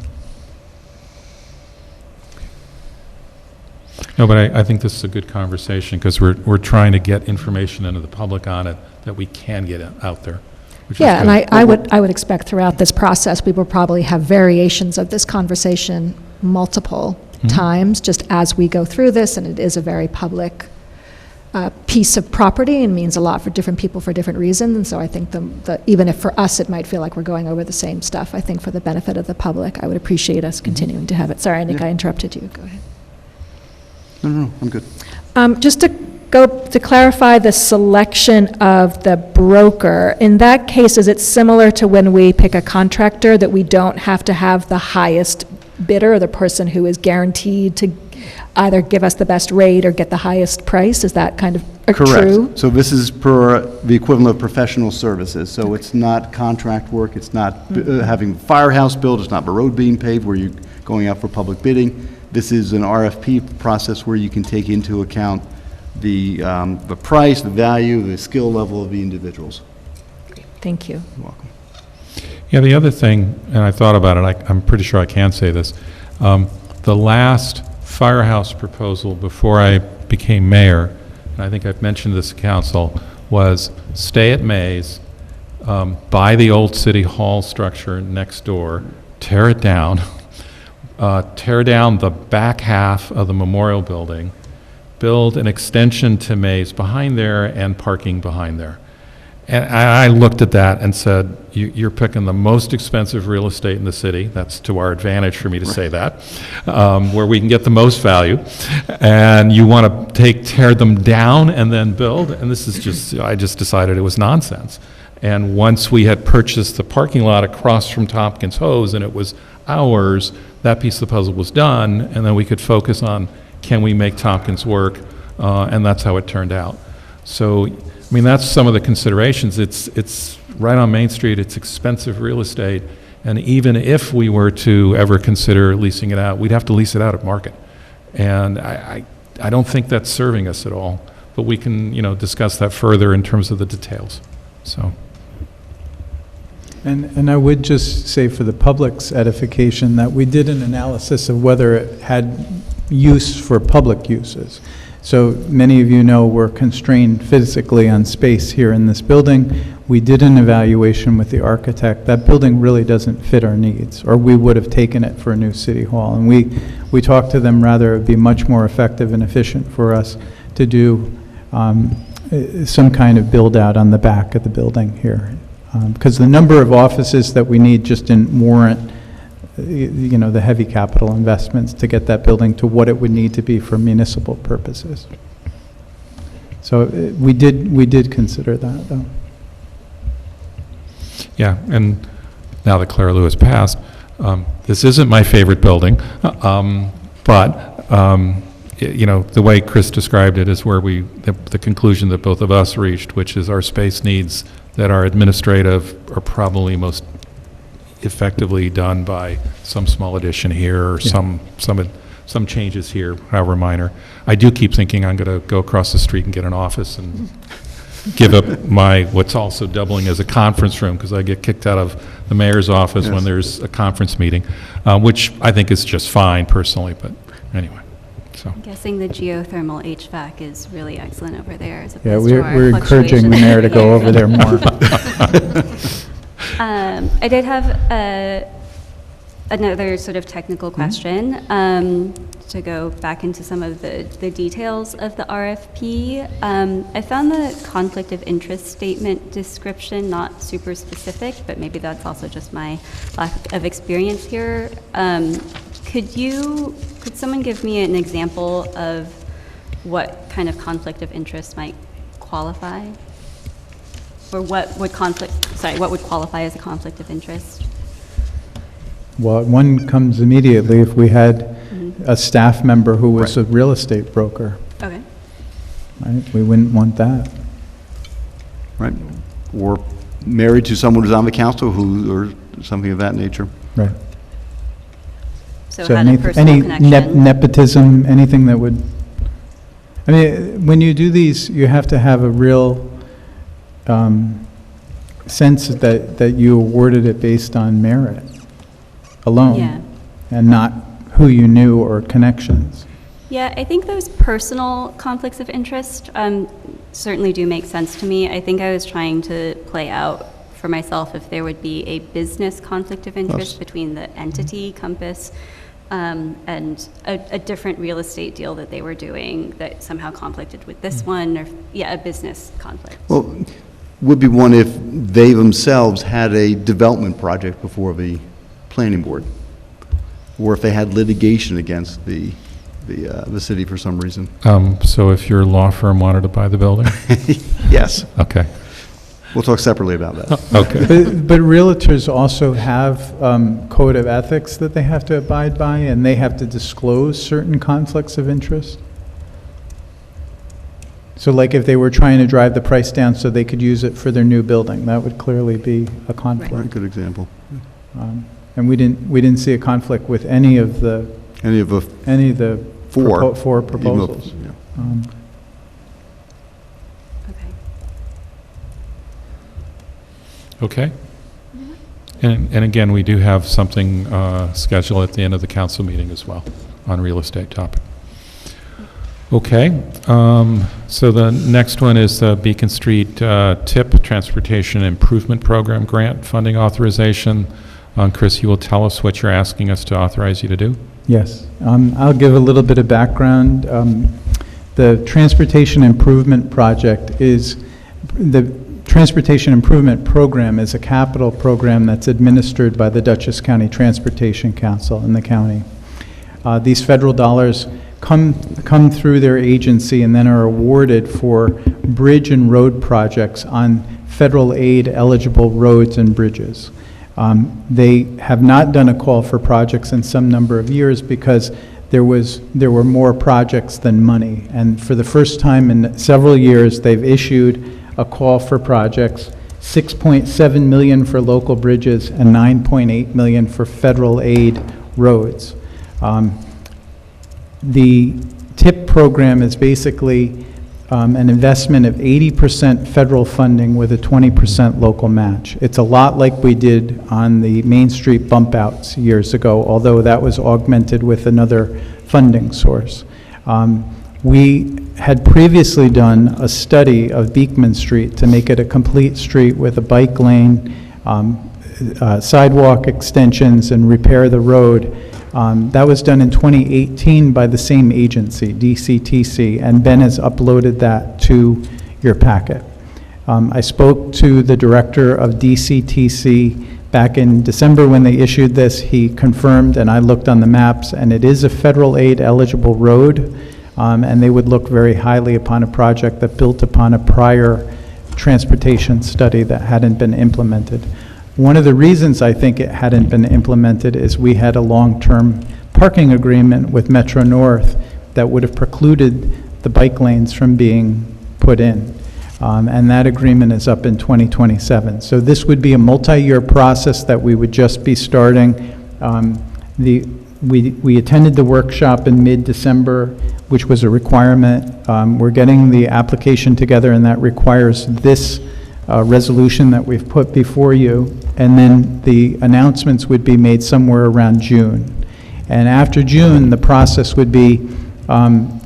no, but I think this is a good conversation because we're trying to get information into the public on it that we can get out there. Which is Yeah, and good. I would expect throughout this process, we will probably have variations of this conversation multiple times, just as we go through this, and it is a very public piece of property and means a lot for different people for different reasons, and so I think even if for us it might feel like we're going over the same stuff, I think for the benefit of the public, I would appreciate us continuing to have it. Sorry, Nick, I interrupted you. Go ahead. No, I'm good. Just to clarify the selection of the broker, in that case, is it similar to when we pick a contractor that we don't have to have the highest bidder or the person who is guaranteed to either give us the best rate or get the highest price? Is that kind of true? Correct. So this is per the equivalent of professional services. So it's not contract work, it's not having the firehouse built, it's not the road being paved where you're going out for public bidding. This is an RFP process where you can take into account the price, the value, the skill level of the individuals. Thank you. You're welcome. Yeah, the other thing, and I thought about it, I'm pretty sure I can say this, the last firehouse proposal before I became mayor, and I think I've mentioned this to council, was stay at Mays, buy the old city hall structure next door, tear it down, tear down the back half of the memorial building, build an extension to Mays behind there and parking behind there. And I looked at that and said, you're picking the most expensive real estate in the city. That's to our advantage for me to say that, where we can get the most value. And you want to tear them down and then build. And this is just, I just decided it was nonsense. And once we had purchased the parking lot across from Tompkins Hose and it was ours, that piece of the puzzle was done. And then we could focus on, can we make Tompkins work? And that's how it turned out. So, I mean, that's some of the considerations. It's right on Main Street. It's expensive real estate. And even if we were to ever consider leasing it out, we'd have to lease it out at market. And I don't think that's serving us at all. But we can, discuss that further in terms of the details. So. And I would just say for the public's edification that we did an analysis of whether it had use for public uses. So many of you know we're constrained physically on space here in this building. We did an evaluation with the architect. That building really doesn't fit our needs, or we would have taken it for a new city hall. And we talked to them rather it would be much more effective and efficient for us to do some kind of build out on the back of the building here. Because the number of offices that we need just didn't warrant the heavy capital investments to get that building to what it would need to be for municipal purposes. So we did consider that, though. Yeah, and now that Clara Lewis passed, this isn't my favorite building, but the way Chris described it is where the conclusion that both of us reached, which is our space needs that are administrative are probably most effectively done by some small addition here or some changes here, however minor. I do keep thinking I'm going to go across the street and get an office and give up what's also doubling as a conference room, because I get kicked out of the mayor's office when there's a conference meeting, which I think is just fine personally, but anyway. So. I'm guessing the geothermal HVAC is really excellent over there as opposed Yeah, to we're encouraging the mayor to go over there more. I did have another sort of technical question to go back into some of the details of the RFP. I found the conflict of interest statement description not super specific, but maybe that's also just my lack of experience here. Could someone give me an example of what kind of conflict of interest might qualify? Or what would qualify as a conflict of interest? Well, one comes immediately if we had a staff member who was a real estate broker. Okay. Right? We wouldn't want that. Right? Or married to someone who's on the council or something of that nature. Right. So had a personal connection. Nepotism, anything that would, I mean, when you do these, you have to have a real sense that you awarded it based on merit alone, and not who you knew or connections. Yeah, I think those personal conflicts of interest certainly do make sense to me. I think I was trying to play out for myself if there would be a business conflict of interest between the entity, Compass, and a different real estate deal that they were doing that somehow conflicted with this one, or a business conflict. Well, would be one if they themselves had a development project before the planning board, or if they had litigation against the city for some reason. So if your law firm wanted to buy the building? Yes. Okay. We'll talk separately about that. Okay. But realtors also have code of ethics that they have to abide by, and they have to disclose certain conflicts of interest. So like if they were trying to drive the price down so they could use it for their new building, that would clearly be a conflict. Right. Good example. And we didn't see a conflict with any of the four proposals. Okay. And again, we do have something scheduled at the end of the council meeting as well on real estate topic. Okay. So the next one is the Beacon Street TIP, Transportation Improvement Program Grant Funding Authorization. Chris, you will tell us what you're asking us to authorize you to do? Yes. I'll give a little bit of background. The Transportation Improvement Project is the Transportation Improvement Program is a capital program that's administered by the Dutchess County Transportation Council in the county. These federal dollars come through their agency and then are awarded for bridge and road projects on federal aid eligible roads and bridges. They have not done a call for projects in some number of years because there were more projects than money, and for the first time in several years they've issued a call for projects, $6.7 million for local bridges and $9.8 million for federal aid roads. The TIP program is basically an investment of 80% federal funding with a 20% local match. It's a lot like we did on the Main Street bump outs years ago, although that was augmented with another funding source. We had previously done a study of Beekman Street to make it a complete street with a bike lane, sidewalk extensions, and repair the road. That was done in 2018 by the same agency, DCTC, and Ben has uploaded that to your packet. I spoke to the director of DCTC back in December when they issued this. He confirmed, and I looked on the maps, and it is a federal aid eligible road, and they would look very highly upon a project that built upon a prior transportation study that hadn't been implemented. One of the reasons I think it hadn't been implemented is we had a long-term parking agreement with Metro North that would have precluded the bike lanes from being put in. and that agreement is up in 2027. So this would be a multi-year process that we would just be starting. We attended the workshop in mid-December, which was a requirement. We're getting the application together, and that requires this resolution that we've put before you, and then the announcements would be made somewhere around June. And after June, the process would be,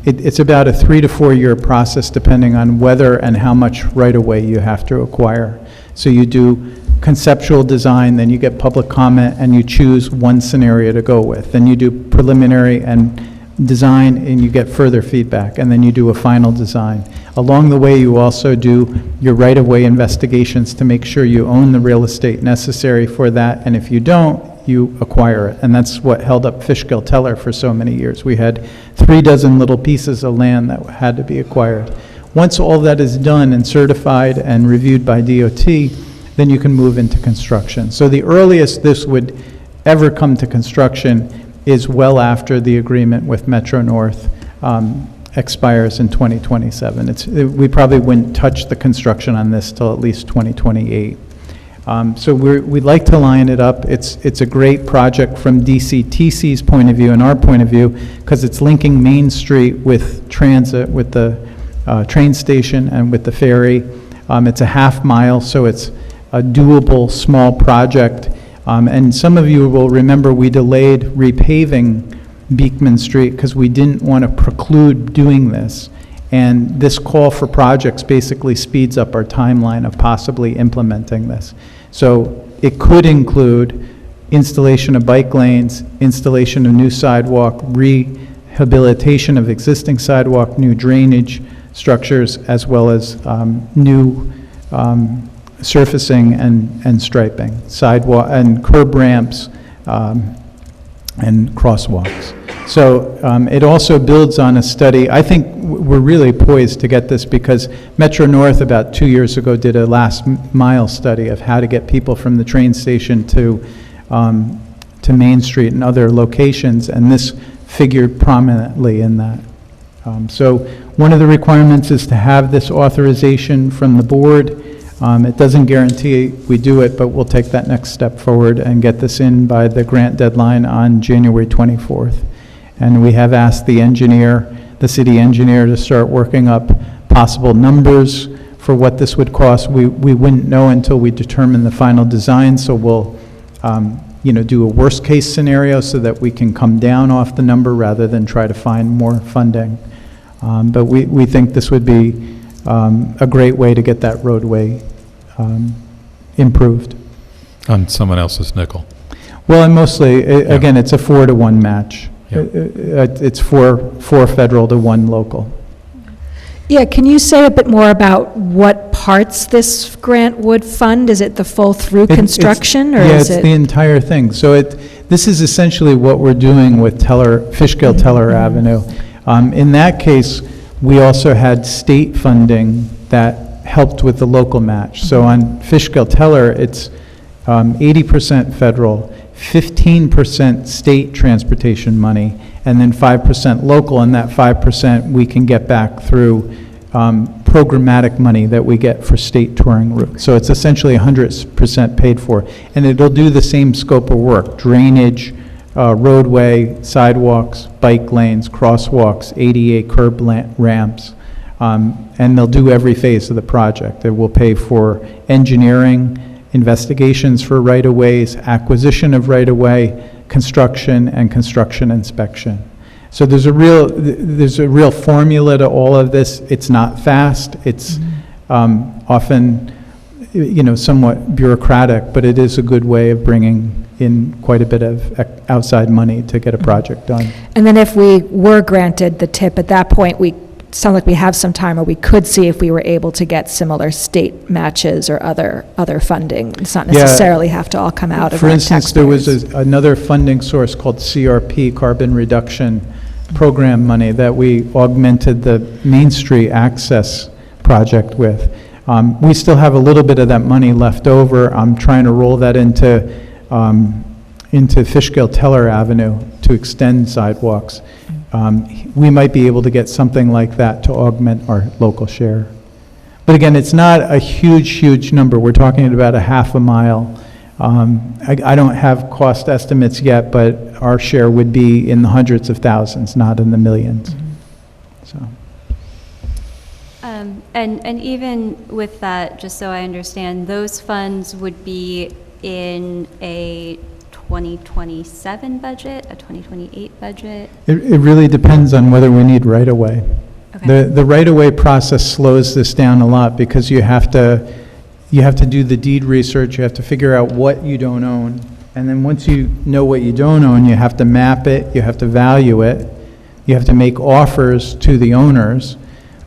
it's about a 3 to 4 year process depending on whether and how much right-of-way you have to acquire. So you do conceptual design, then you get public comment, and you choose one scenario to go with. Then you do preliminary and design, and you get further feedback, and then you do a final design. Along the way, you also do your right-of-way investigations to make sure you own the real estate necessary for that, and if you don't, you acquire it. And that's what held up Fishkill Teller for so many years. We had 36 little pieces of land that had to be acquired. Once all that is done and certified and reviewed by DOT, then you can move into construction. So the earliest this would ever come to construction is well after the agreement with Metro North expires in 2027. We probably wouldn't touch the construction on this till at least 2028. So we'd like to line it up. It's a great project from DCTC's point of view and our point of view, because it's linking Main Street with transit, with the train station and with the ferry. It's a half mile, so it's a doable small project. And some of you will remember we delayed repaving Beekman Street because we didn't want to preclude doing this. And this call for projects basically speeds up our timeline of possibly implementing this. So it could include installation of bike lanes, installation of new sidewalk, rehabilitation of existing sidewalk, new drainage structures, as well as new surfacing and striping, sidewalk and curb ramps and crosswalks. So it also builds on a study. I think we're really poised to get this because Metro North about 2 years ago did a last mile study of how to get people from the train station to Main Street and other locations, and this figured prominently in that. So one of the requirements is to have this authorization from the board. It doesn't guarantee we do it, but we'll take that next step forward and get this in by the grant deadline on January 24th. And we have asked the engineer, the city engineer, to start working up possible numbers for what this would cost. We wouldn't know until we determine the final design, so we'll do a worst case scenario so that we can come down off the number rather than try to find more funding. But we think this would be a great way to get that roadway improved. On someone else's nickel. Well, and mostly, again, it's a 4-to-1 match. Yeah. It's four federal to 1 local. Yeah, can you say a bit more about what parts this grant would fund? Is it the full through construction, or is it? Yeah, it's the entire thing. So this is essentially what we're doing with Fishkill Teller Avenue. In that case, we also had state funding that helped with the local match. So on Fishkill Teller, it's 80% federal, 15% state transportation money, and then 5% local, and that 5% we can get back through programmatic money that we get for state touring routes. So it's essentially 100% paid for, and it'll do the same scope of work: drainage, roadway, sidewalks, bike lanes, crosswalks, ADA curb ramps, and they'll do every phase of the project. It will pay for engineering, investigations for right-of-ways, acquisition of right-of-way, construction, and construction inspection. So there's a real formula to all of this. It's not fast. It's often, somewhat bureaucratic, but it is a good way of bringing in quite a bit of outside money to get a project done. And then if we were granted the tip, at that point, we sound like we have some time, or we could see if we were able to get similar state matches or other funding. It's not necessarily have to all come out of For our instance, there was taxpayers. another funding source called CRP, Carbon Reduction Program money, that we augmented the Main Street Access project with. We still have a little bit of that money left over. I'm trying to roll that into Fishkill Teller Avenue to extend sidewalks. We might be able to get something like that to augment our local share. But again, it's not a huge number. We're talking about a half a mile. I don't have cost estimates yet, but our share would be in the hundreds of thousands, not in the millions. So. And even with that, just so I understand, those funds would be in a 2027 budget, a 2028 budget? It really depends on whether we need right-of-way. Okay. The right-of-way process slows this down a lot because you have to do the deed research, you have to figure out what you don't own, and then once you know what you don't own, you have to map it, you have to value it, you have to make offers to the owners.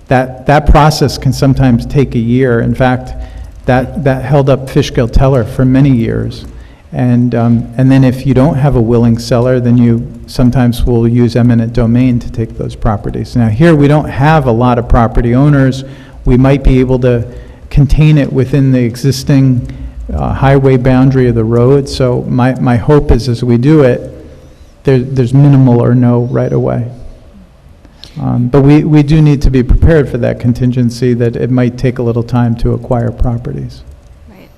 That process can sometimes take a year. In fact, that held up Fishkill-Teller for many years. And then if you don't have a willing seller, then you sometimes will use eminent domain to take those properties. Now here, we don't have a lot of property owners. We might be able to contain it within the existing highway boundary of the road. So my hope is as we do it, there's minimal or no right-of-way. But we do need to be prepared for that contingency that it might take a little time to acquire properties. Right.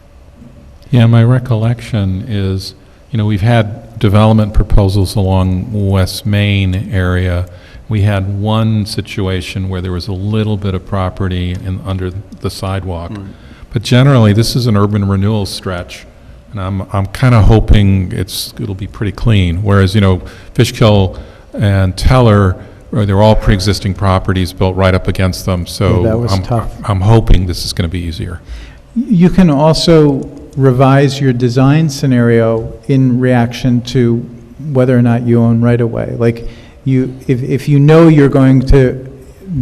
Yeah, my recollection is, we've had development proposals along West Main area. We had one situation where there was a little bit of property under the sidewalk. But generally, this is an urban renewal stretch, and I'm kind of hoping it'll be pretty clean. Whereas, Fishkill and Teller, they're all pre-existing properties built right up against them. So Yeah, that was tough. I'm hoping this is going to be easier. You can also revise your design scenario in reaction to whether or not you own right-of-way. Like, if you know you're going to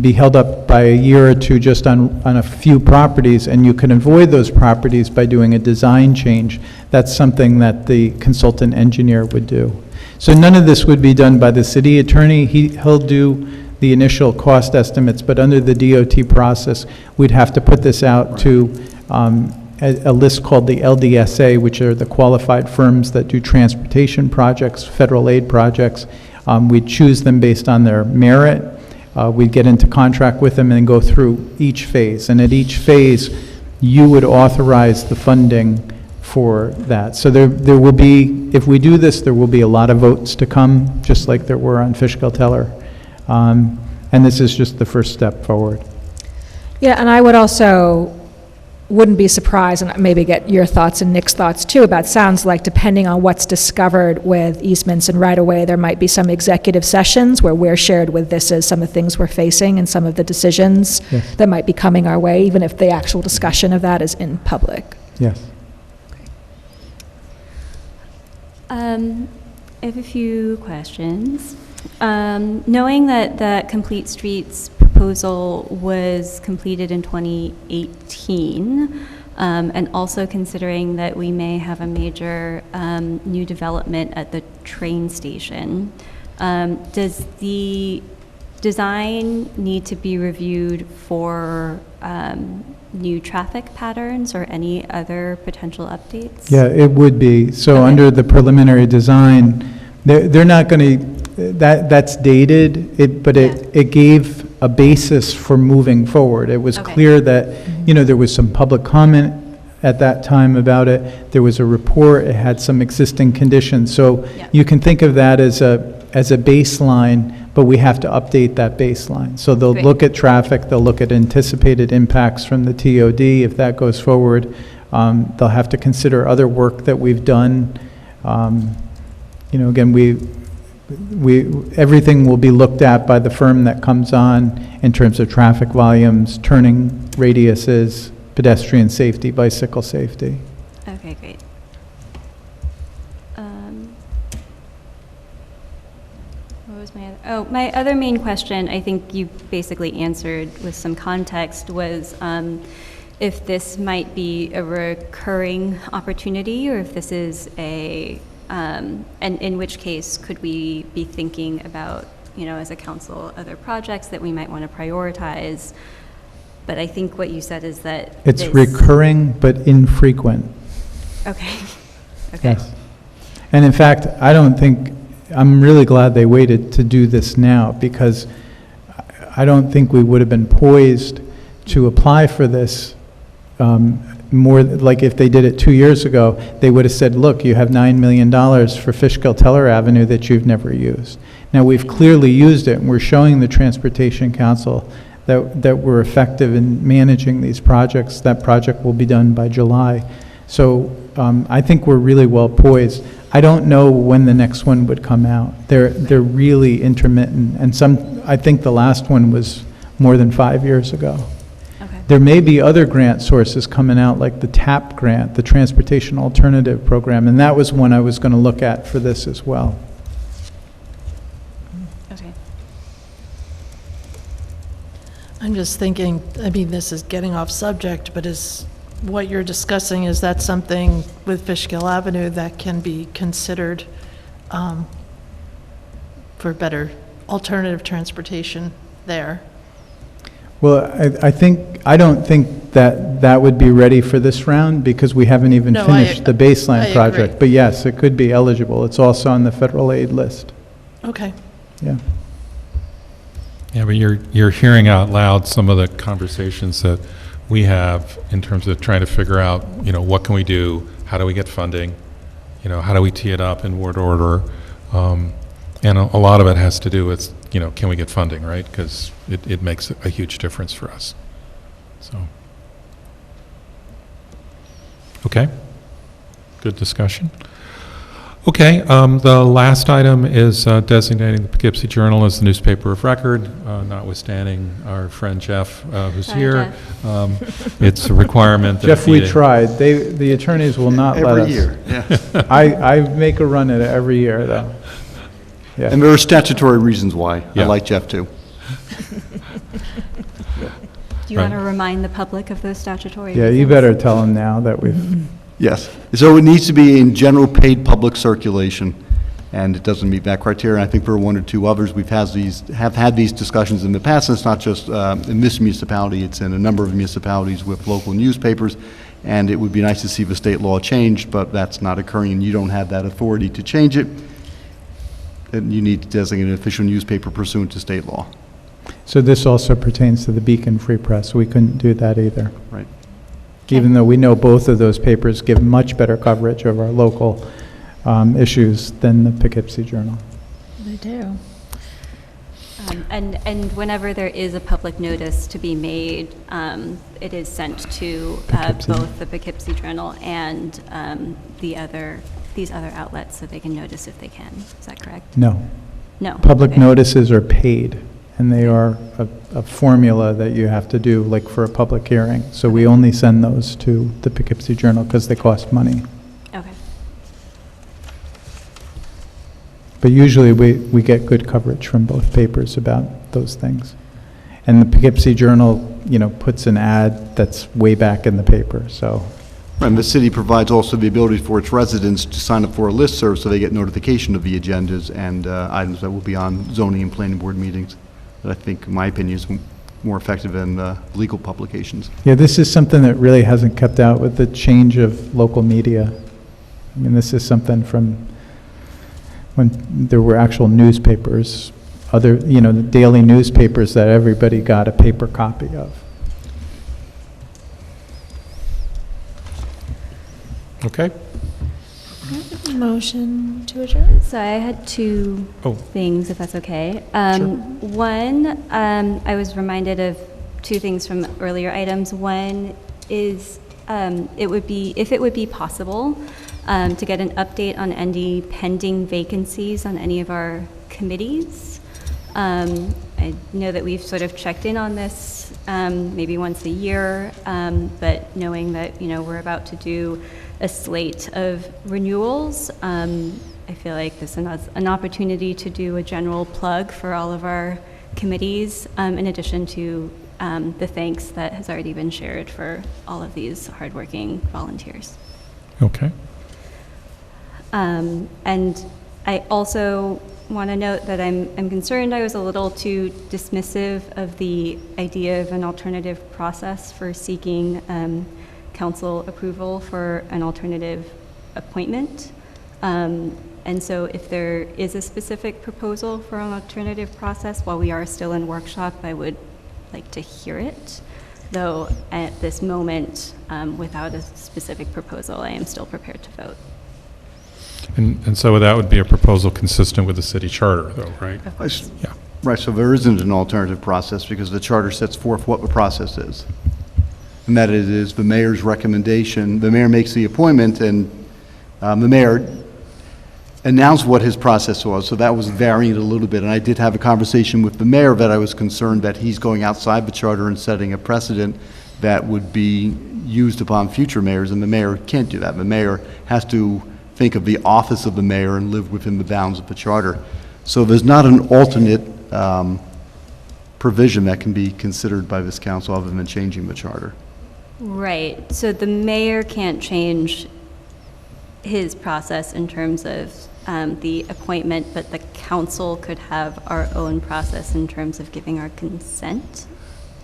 be held up by a year or two just on a few properties, and you can avoid those properties by doing a design change, that's something that the consultant engineer would do. So none of this would be done by the city attorney. He'll do the initial cost estimates, but under the DOT process, we'd have to put this out to a list called the LDSA, which are the qualified firms that do transportation projects, federal aid projects. We'd choose them based on their merit. We'd get into contract with them and go through each phase. And at each phase, you would authorize the funding for that. So there will be, if we do this, there will be a lot of votes to come, just like there were on Fishkill-Teller. And this is just the first step forward. Yeah, and I wouldn't be surprised, and maybe get your thoughts and Nick's thoughts too, about sounds like depending on what's discovered with easements and right-of-way, there might be some executive sessions where we're shared with this as some of the things we're facing and some of the decisions Yes. that might be coming our way, even if the actual discussion of that is in public. Yes. I have a few questions. Knowing that the Complete Streets proposal was completed in 2018, and also considering that we may have a major new development at the train station, does the design need to be reviewed for new traffic patterns or any other potential updates? Yeah, it would be. So Okay. under the preliminary design, they're not going to, that's dated, but it gave a basis for moving forward. It was Okay. clear that, there was some public comment at that time about it. There was a report, it had some existing conditions. So Yeah. you can think of that as a baseline, but we have to update that baseline. So they'll Great. look at traffic, they'll look at anticipated impacts from the TOD. If that goes forward, they'll have to consider other work that we've done. Again, everything will be looked at by the firm that comes on in terms of traffic volumes, turning radiuses, pedestrian safety, bicycle safety. Okay, great. What was my other main question, I think you basically answered with some context, was if this might be a recurring opportunity, or if this is and in which case could we be thinking about, as a council, other projects that we might want to prioritize. But I think what you said is that It's this- recurring but infrequent. Okay. Okay. Yes. And in fact, I'm really glad they waited to do this now, because I don't think we would have been poised to apply for this, more, like if they did it 2 years ago, they would have said, look, you have $9 million for Fishkill-Teller Avenue that you've never used. Now, we've clearly used it, and we're showing the Transportation Council that we're effective in managing these projects. That project will be done by July. So I think we're really well poised. I don't know when the next one would come out. They're really intermittent, and I think the last one was more than 5 years ago. Okay. There may be other grant sources coming out, like the TAP grant, the Transportation Alternative Program, and that was one I was going to look at for this as well. Okay. I'm just thinking, I mean, this is getting off subject, but is what you're discussing, is that something with Fishkill Avenue that can be considered for better alternative transportation there? Well, I don't think that would be ready for this round because we haven't even No, finished the I baseline project. agree. But yes, it could be eligible. It's also on the federal aid list. Okay. Yeah. Yeah, but you're hearing out loud some of the conversations that we have in terms of trying to figure out, what can we do? How do we get funding? How do we tee it up in word order? And a lot of it has to do with, can we get funding, right? Because it makes a huge difference for us. So, okay, good discussion. Okay, the last item is designating the Poughkeepsie Journal as the newspaper of record, notwithstanding our friend Jeff, who's Sorry, here. It's a requirement that Jeff, if we you- tried. The attorneys will not let us. Every year, yeah. I make a run at it every year, though. Yeah. And there are statutory reasons why. Yeah. I like Jeff, too. Do you want to remind the public of those statutory Yeah, you reasons? better tell them now that we've, Yes. So it needs to be in general paid public circulation, and it doesn't meet that criteria. I think for one or two others, have had these discussions in the past, and it's not just in this municipality, it's in a number of municipalities with local newspapers, and it would be nice to see the state law changed, but that's not occurring, and you don't have that authority to change it. And you need to designate an official newspaper pursuant to state law. so this also pertains to the Beacon Free Press. We couldn't do that either. Right. Even though we know both of those papers give much better coverage of our local issues than the Poughkeepsie Journal. They do. And whenever there is a public notice to be made, it is sent to Poughkeepsie. both the Poughkeepsie Journal and these other outlets so they can notice if they can. Is that correct? No. No. Public Okay. notices are paid, and they are a formula that you have to do, like for a public hearing. So we only send those to the Poughkeepsie Journal because they cost money. Okay. But usually we get good coverage from both papers about those things. And the Poughkeepsie Journal, puts an ad that's way back in the paper, so. And the city provides also the ability for its residents to sign up for a listserv so they get notification of the agendas and items that will be on zoning and planning board meetings. That I think, in my opinion, is more effective than legal publications. Yeah, this is something that really hasn't kept out with the change of local media. I mean, this is something from when there were actual newspapers, the daily newspapers that everybody got a paper copy of. Okay, Motion to adjourn? So I had two Oh. things, if that's okay. Sure. One, I was reminded of two things from earlier items. One is if it would be possible to get an update on any pending vacancies on any of our committees. I know that we've sort of checked in on this maybe once a year, but knowing that, we're about to do a slate of renewals, I feel like this is an opportunity to do a general plug for all of our committees, in addition to the thanks that has already been shared for all of these hardworking volunteers. okay. And I also want to note that I'm concerned I was a little too dismissive of the idea of an alternative process for seeking council approval for an alternative appointment. And so if there is a specific proposal for an alternative process, while we are still in workshop, I would like to hear it. though at this moment, without a specific proposal, I am still prepared to vote. And so that would be a proposal consistent with the city charter, though, right? Yeah. Right, so there isn't an alternative process because the charter sets forth what the process is. And that it is the mayor's recommendation. The mayor makes the appointment, and the mayor announced what his process was, so that was varying it a little bit. And I did have a conversation with the mayor that I was concerned that he's going outside the charter and setting a precedent that would be used upon future mayors, and the mayor can't do that. The mayor has to think of the office of the mayor and live within the bounds of the charter. So there's not an alternate provision that can be considered by this council other than changing the charter. Right, so the mayor can't change his process in terms of the appointment, but the council could have our own process in terms of giving our consent?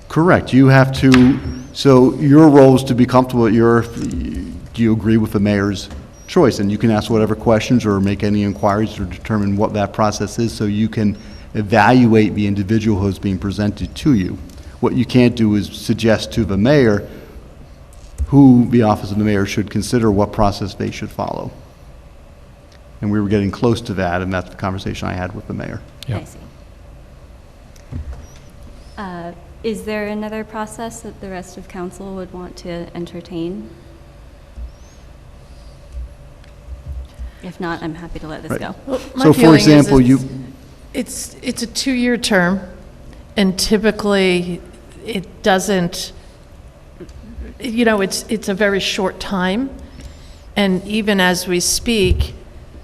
Correct. You have to, so your role is to be comfortable with do you agree with the mayor's choice? And you can ask whatever questions or make any inquiries to determine what that process is so you can evaluate the individual who's being presented to you. What you can't do is suggest to the mayor who the office of the mayor should consider, what process they should follow. And we were getting close to that, and that's the conversation I had with the mayor. Yeah. I see. Is there another process that the rest of council would want to entertain? If not, I'm happy to let this Right. go. Well, my So, for feeling is example, it's a 2-year term, and typically it doesn't, it's a very short time. And even as we speak,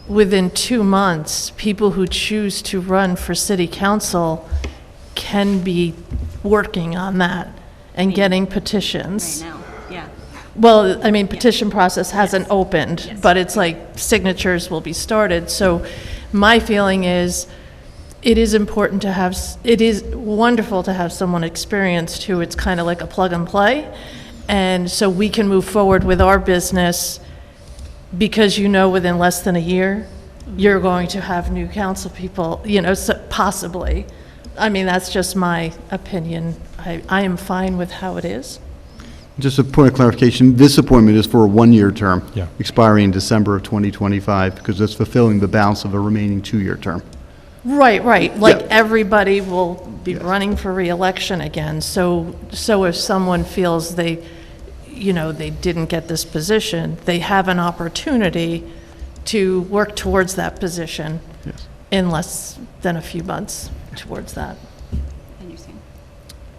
within 2 months, people who choose to run for city council can be working on that and getting petitions. Right now, yeah. Well, I mean, petition process hasn't opened, but it's like signatures will be started. So my feeling is, it is important to have, it is wonderful to have someone experienced who it's kind of like a plug and play. And so we can move forward with our business because within less than a year, you're going to have new council people, so possibly. I mean, that's just my opinion. I am fine with how it is. Just a point of clarification, this appointment is for a 1-year term, Yeah. expiring in December of 2025, because it's fulfilling the balance of a remaining 2-year term. Right. Like Yeah. everybody will be Yes. running for reelection again. So if someone feels they didn't get this position, they have an opportunity to work towards that position Yes. in less than a few months towards that. I understand.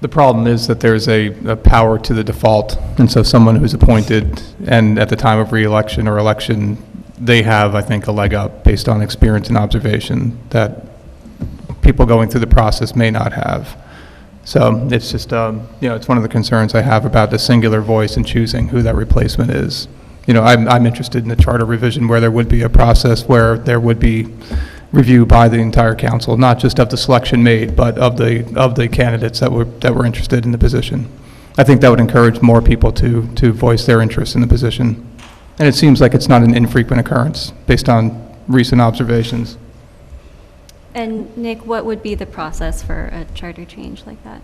The problem is that there's a power to the default, and so someone who's appointed, and at the time of reelection or election, they have, I think, a leg up based on experience and observation that people going through the process may not have. So it's just, it's one of the concerns I have about the singular voice and choosing who that replacement is. I'm interested in a charter revision where there would be a process where there would be review by the entire council, not just of the selection made, but of the candidates that were interested in the position. I think that would encourage more people to voice their interest in the position. And it seems like it's not an infrequent occurrence based on recent observations. And Nick, what would be the process for a charter change like that?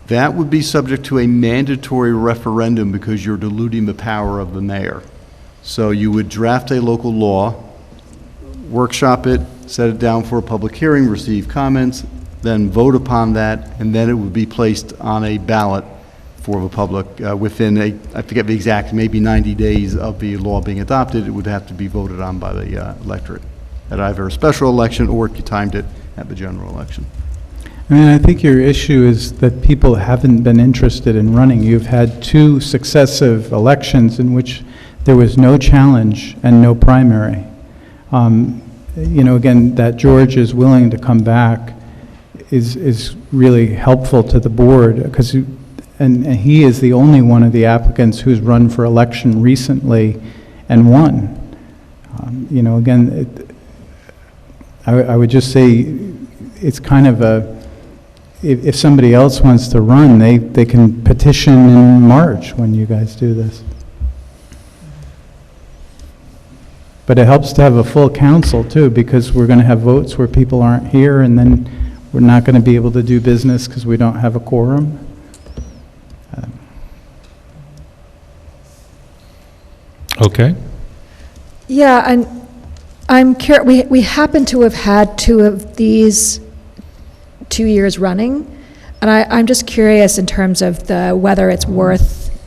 That would be subject to a mandatory referendum because you're diluting the power of the mayor. So you would draft a local law, workshop it, set it down for a public hearing, receive comments, then vote upon that, and then it would be placed on a ballot for the public within I forget the exact, maybe 90 days of the law being adopted. It would have to be voted on by the electorate at either a special election or if you timed it at the general election. I mean, I think your issue is that people haven't been interested in running. You've had 2 successive elections in which there was no challenge and no primary. Again, that George is willing to come back is really helpful to the board because he is the only one of the applicants who's run for election recently and won. I would just say it's kind of if somebody else wants to run, they can petition in March when you guys do this. But it helps to have a full council too, because we're going to have votes where people aren't here, and then we're not going to be able to do business because we don't have a quorum. Okay. Yeah, and I'm curious, we happen to have had two of these 2 years running, and I'm just curious in terms of whether it's worth,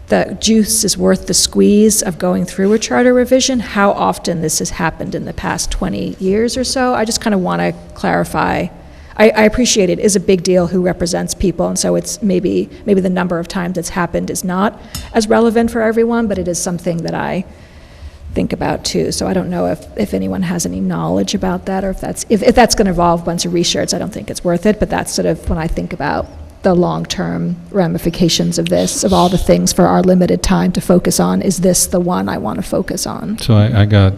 the juice is worth the squeeze of going through a charter revision, how often this has happened in the past 20 years or so. I just kind of want to clarify. I appreciate it is a big deal who represents people, and so it's maybe the number of times it's happened is not as relevant for everyone, but it is something that I think about too. So I don't know if anyone has any knowledge about that, or if that's going to involve a bunch of research. I don't think it's worth it, but that's sort of when I think about the long-term ramifications of this, of all the things for our limited time to focus on, is this the one I want to focus on? So I got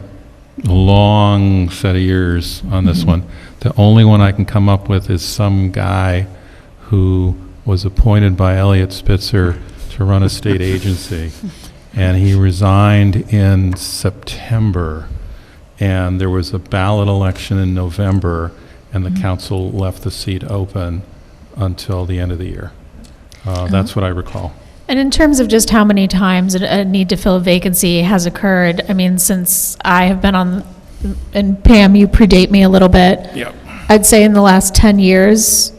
a long set of years on this one. The only one I can come up with is some guy who was appointed by Elliot Spitzer to run a state agency. And he resigned in September. And there was a ballot election in November, and the council left the seat open until the end of the year. That's what I recall. And in terms of just how many times a need to fill a vacancy has occurred, I mean, since I have been on, and Pam, you predate me a little bit. Yep. I'd say in the last 10 years,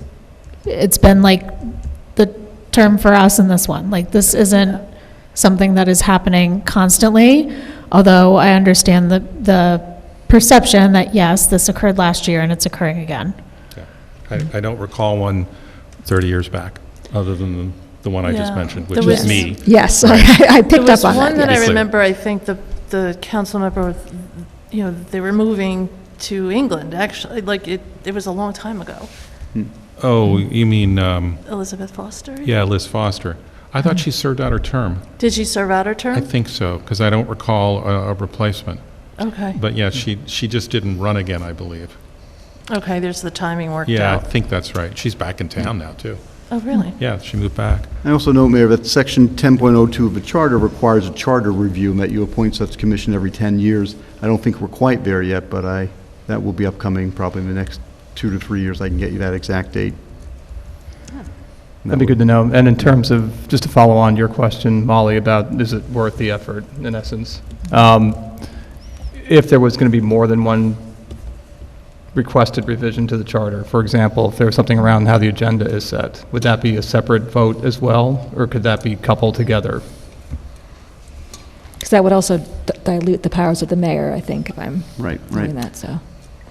it's been like the term for us in this one. Like, this isn't something that is happening constantly, although I understand the perception that, yes, this occurred last year and it's occurring again. Yeah. I don't recall one 30 years back, other than the one I just Yeah. mentioned, There which was- is me. Yes, Right. I picked There was up on one that. that I yes. remember, I think the council member, they were moving to England, actually, like, it was a long time ago. Oh, you mean, Elizabeth Foster? yeah, Liz Foster. I thought she served out her term. Did she serve out her I term? think so, because I don't recall a replacement. Okay, But yeah, she just didn't run again, I believe. okay, there's the timing worked Yeah, I out. think that's right. She's back in town now, too. Oh, really? Yeah, she moved back. I also note, Mayor, that Section 10.02 of the Charter requires a charter review, and that you appoint such commission every 10 years. I don't think we're quite there yet, but that will be upcoming probably in the next 2 to 3 years. I can get you that exact date. That'd be good to know. And in terms of, just to follow on your question, Molly, about is it worth the effort, in essence? If there was going to be more than one requested revision to the charter, for example, if there was something around how the agenda is set, would that be a separate vote as well, or could that be coupled together? Because that would also dilute the powers of the mayor, I think, if I'm Right. doing that, so.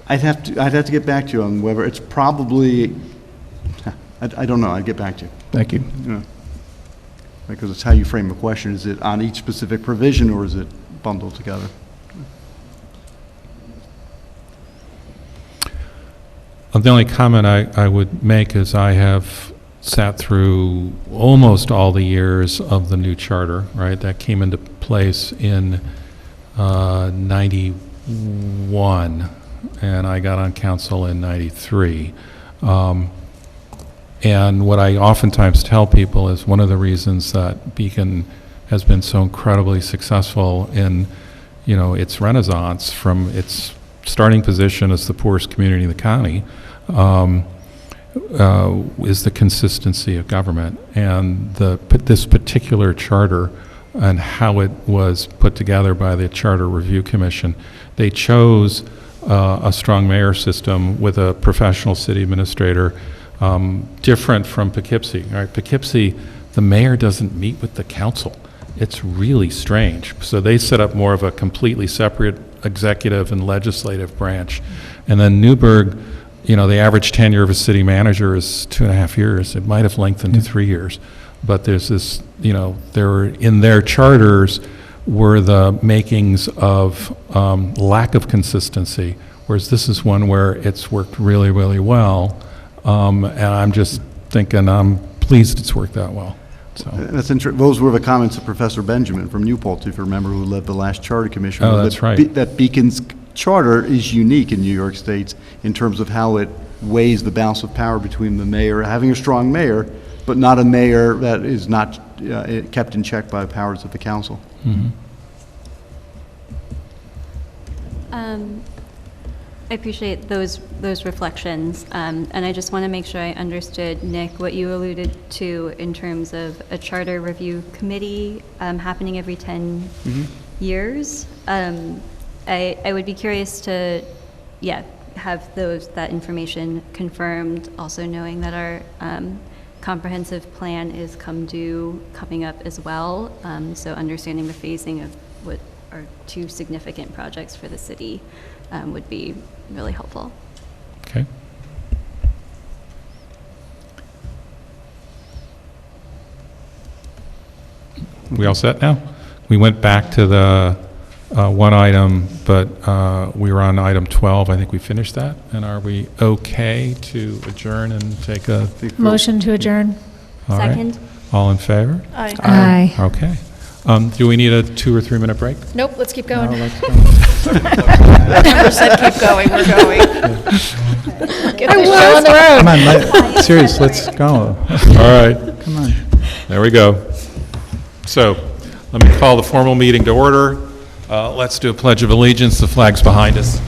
I'd have to get back to you on whether it's probably, I don't know, I'd get back to you. Thank you. Yeah. Because it's how you frame the question. Is it on each specific provision, or is it bundled together? The only comment I would make is I have sat through almost all the years of the new charter, right? That came into place in 91, and I got on council in 93. And what I oftentimes tell people is one of the reasons that Beacon has been so incredibly successful in, its renaissance from its starting position as the poorest community in the county, is the consistency of government. And this particular charter and how it was put together by the Charter Review Commission, they chose a strong mayor system with a professional city administrator, different from Poughkeepsie. Right? Poughkeepsie, the mayor doesn't meet with the council. It's really strange. So they set up more of a completely separate executive and legislative branch. And then Newburgh, the average tenure of a city manager is 2.5 years. It might have lengthened to 3 years. But there's this, in their charters were the makings of lack of consistency, whereas this is one where it's worked really, really well. And I'm just thinking, I'm pleased it's worked that well. So. That's those were the comments of Professor Benjamin from Newport, if you remember, who led the last charter commission. Oh, that's right. That Beacon's charter is unique in New York State in terms of how it weighs the balance of power between the mayor, having a strong mayor, but not a mayor that is not kept in check by the powers of the council. Mm-hmm. I appreciate those reflections, and I just want to make sure I understood, Nick, what you alluded to in terms of a charter review committee happening every 10 years. I would be curious to, have that information confirmed, also knowing that our comprehensive plan is coming up as well, so understanding the phasing of what are two significant projects for the city would be really helpful. Okay. We all set now? We went back to the one item, but we were on item 12. I think we finished that. And are we okay to adjourn and take a... Motion to adjourn. All right. Second. All in favor? Aye. Aye. Okay. Do we need a 2 or 3 minute break? Nope, let's keep going. No, let's go. Member said keep going, we're going. Get this show on the road. Come on, serious, let's go. All right. Come on. There we go. So, let me call the formal meeting to order. Let's do a Pledge of Allegiance. The flag's behind us.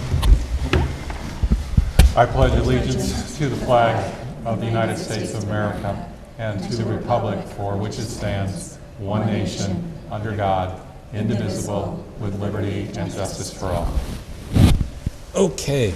I pledge allegiance to the flag of the United States of America and to the republic for which it stands, one nation, under God, indivisible, with liberty and justice for all. Okay.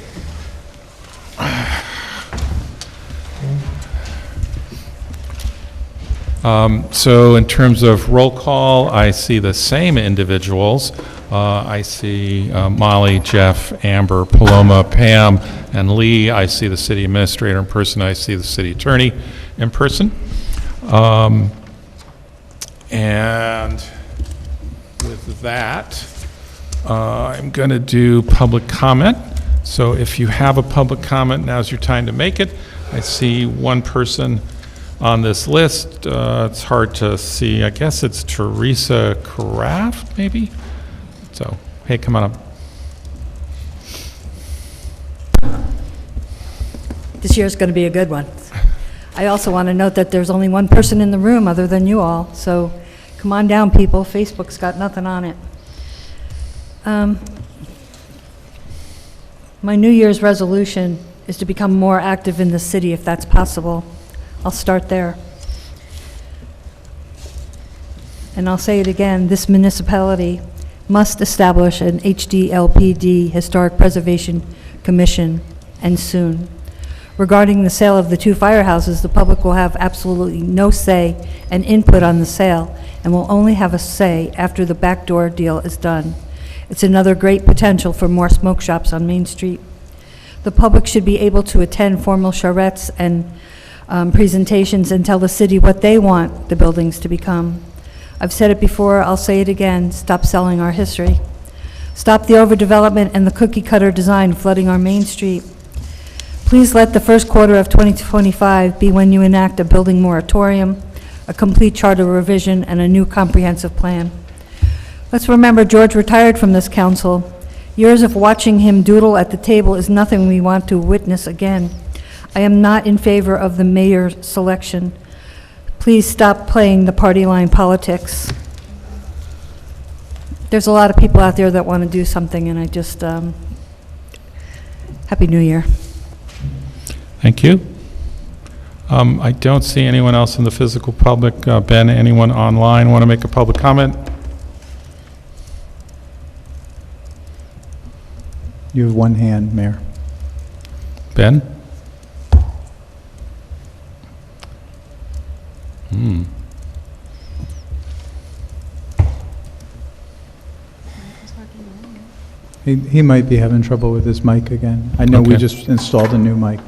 So in terms of roll call, I see the same individuals. I see Molly, Jeff, Amber, Paloma, Pam, and Lee. I see the city administrator in person. I see the city attorney in person. And with that, I'm going to do public comment. So if you have a public comment, now's your time to make it. I see one person on this list. It's hard to see. I guess it's Teresa Kraft, maybe? So, hey, come on up. This year's going to be a good one. I also want to note that there's only one person in the room other than you all, so come on down, people. Facebook's got nothing on it. My New Year's resolution is to become more active in the city, if that's possible. I'll start there. And I'll say it again, this municipality must establish an HDLPD, Historic Preservation Commission, and soon. Regarding the sale of the 2 firehouses, the public will have absolutely no say and input on the sale, and will only have a say after the backdoor deal is done. It's another great potential for more smoke shops on Main Street. The public should be able to attend formal charrettes and presentations and tell the city what they want the buildings to become. I've said it before, I'll say it again, stop selling our history. Stop the overdevelopment and the cookie-cutter design flooding our Main Street. Please let the first quarter of 2025 be when you enact a building moratorium, a complete charter revision, and a new comprehensive plan. Let's remember George retired from this council. Years of watching him doodle at the table is nothing we want to witness again. I am not in favor of the mayor selection. Please stop playing the party line politics. There's a lot of people out there that want to do something, and I just, Happy New Year. Thank you. I don't see anyone else in the physical public. Ben, anyone online want to make a public comment? You have one hand, Mayor. Ben? He might be having trouble with his mic again. I know we Okay. just installed a new mic.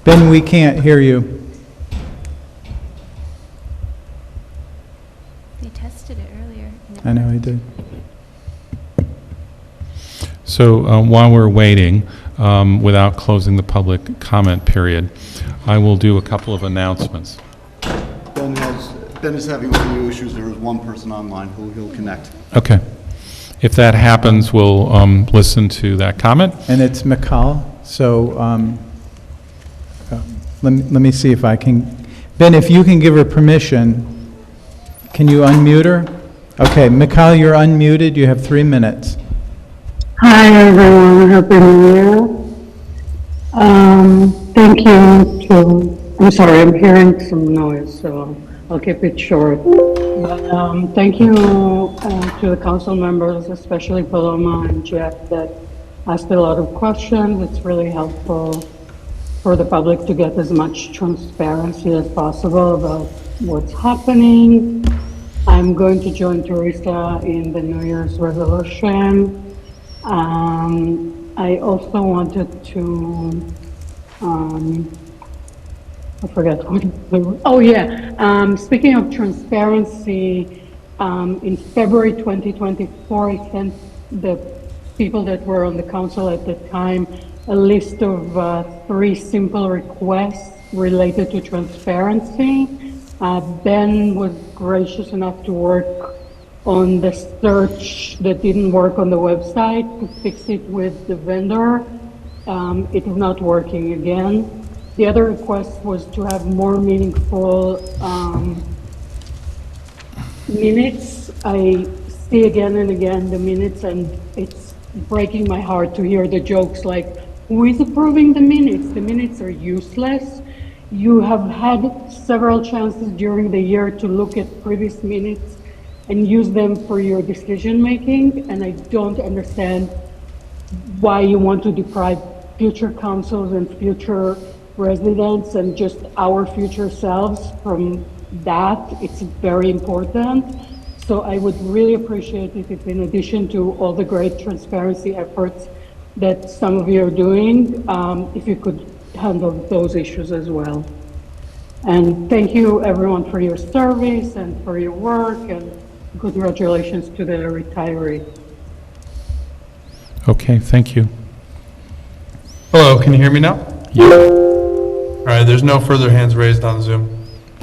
Ben, we can't hear you. They tested it earlier. I know he did. So while we're waiting, without closing the public comment period, I will do a couple of announcements. Ben is having audio issues. There is one person online who he'll connect. Okay. If that happens, we'll listen to that comment. And it's McCall, so let me see if I can. Ben, if you can give her permission, can you unmute her? Okay, McCall, you're unmuted. You have 3 minutes. Hi, everyone. Happy New Year. thank you I'm sorry, I'm hearing some noise, so I'll keep it short. But thank you to the council members, especially Paloma and Jeff, that asked a lot of questions. It's really helpful for the public to get as much transparency as possible about what's happening. I'm going to join Teresa in the New Year's resolution. I also wanted to, I forgot what, oh yeah, speaking of transparency, in February 2024, I sent the people that were on the council at the time a list of 3 simple requests related to transparency. Ben was gracious enough to work on the search that didn't work on the website to fix it with the vendor. It is not working again. The other request was to have more meaningful minutes. I see again and again the minutes, and it's breaking my heart to hear the jokes like, who is approving the minutes? The minutes are useless. You have had several chances during the year to look at previous minutes and use them for your decision making, and I don't understand why you want to deprive future councils and future residents and just our future selves from that. It's very important. So I would really appreciate it if, in addition to all the great transparency efforts that some of you are doing, if you could handle those issues as well. And thank you everyone for your service and for your work, and congratulations to the retiree. Okay, thank you. Hello, can you hear me now? Yeah. All right, there's no further hands raised on Zoom.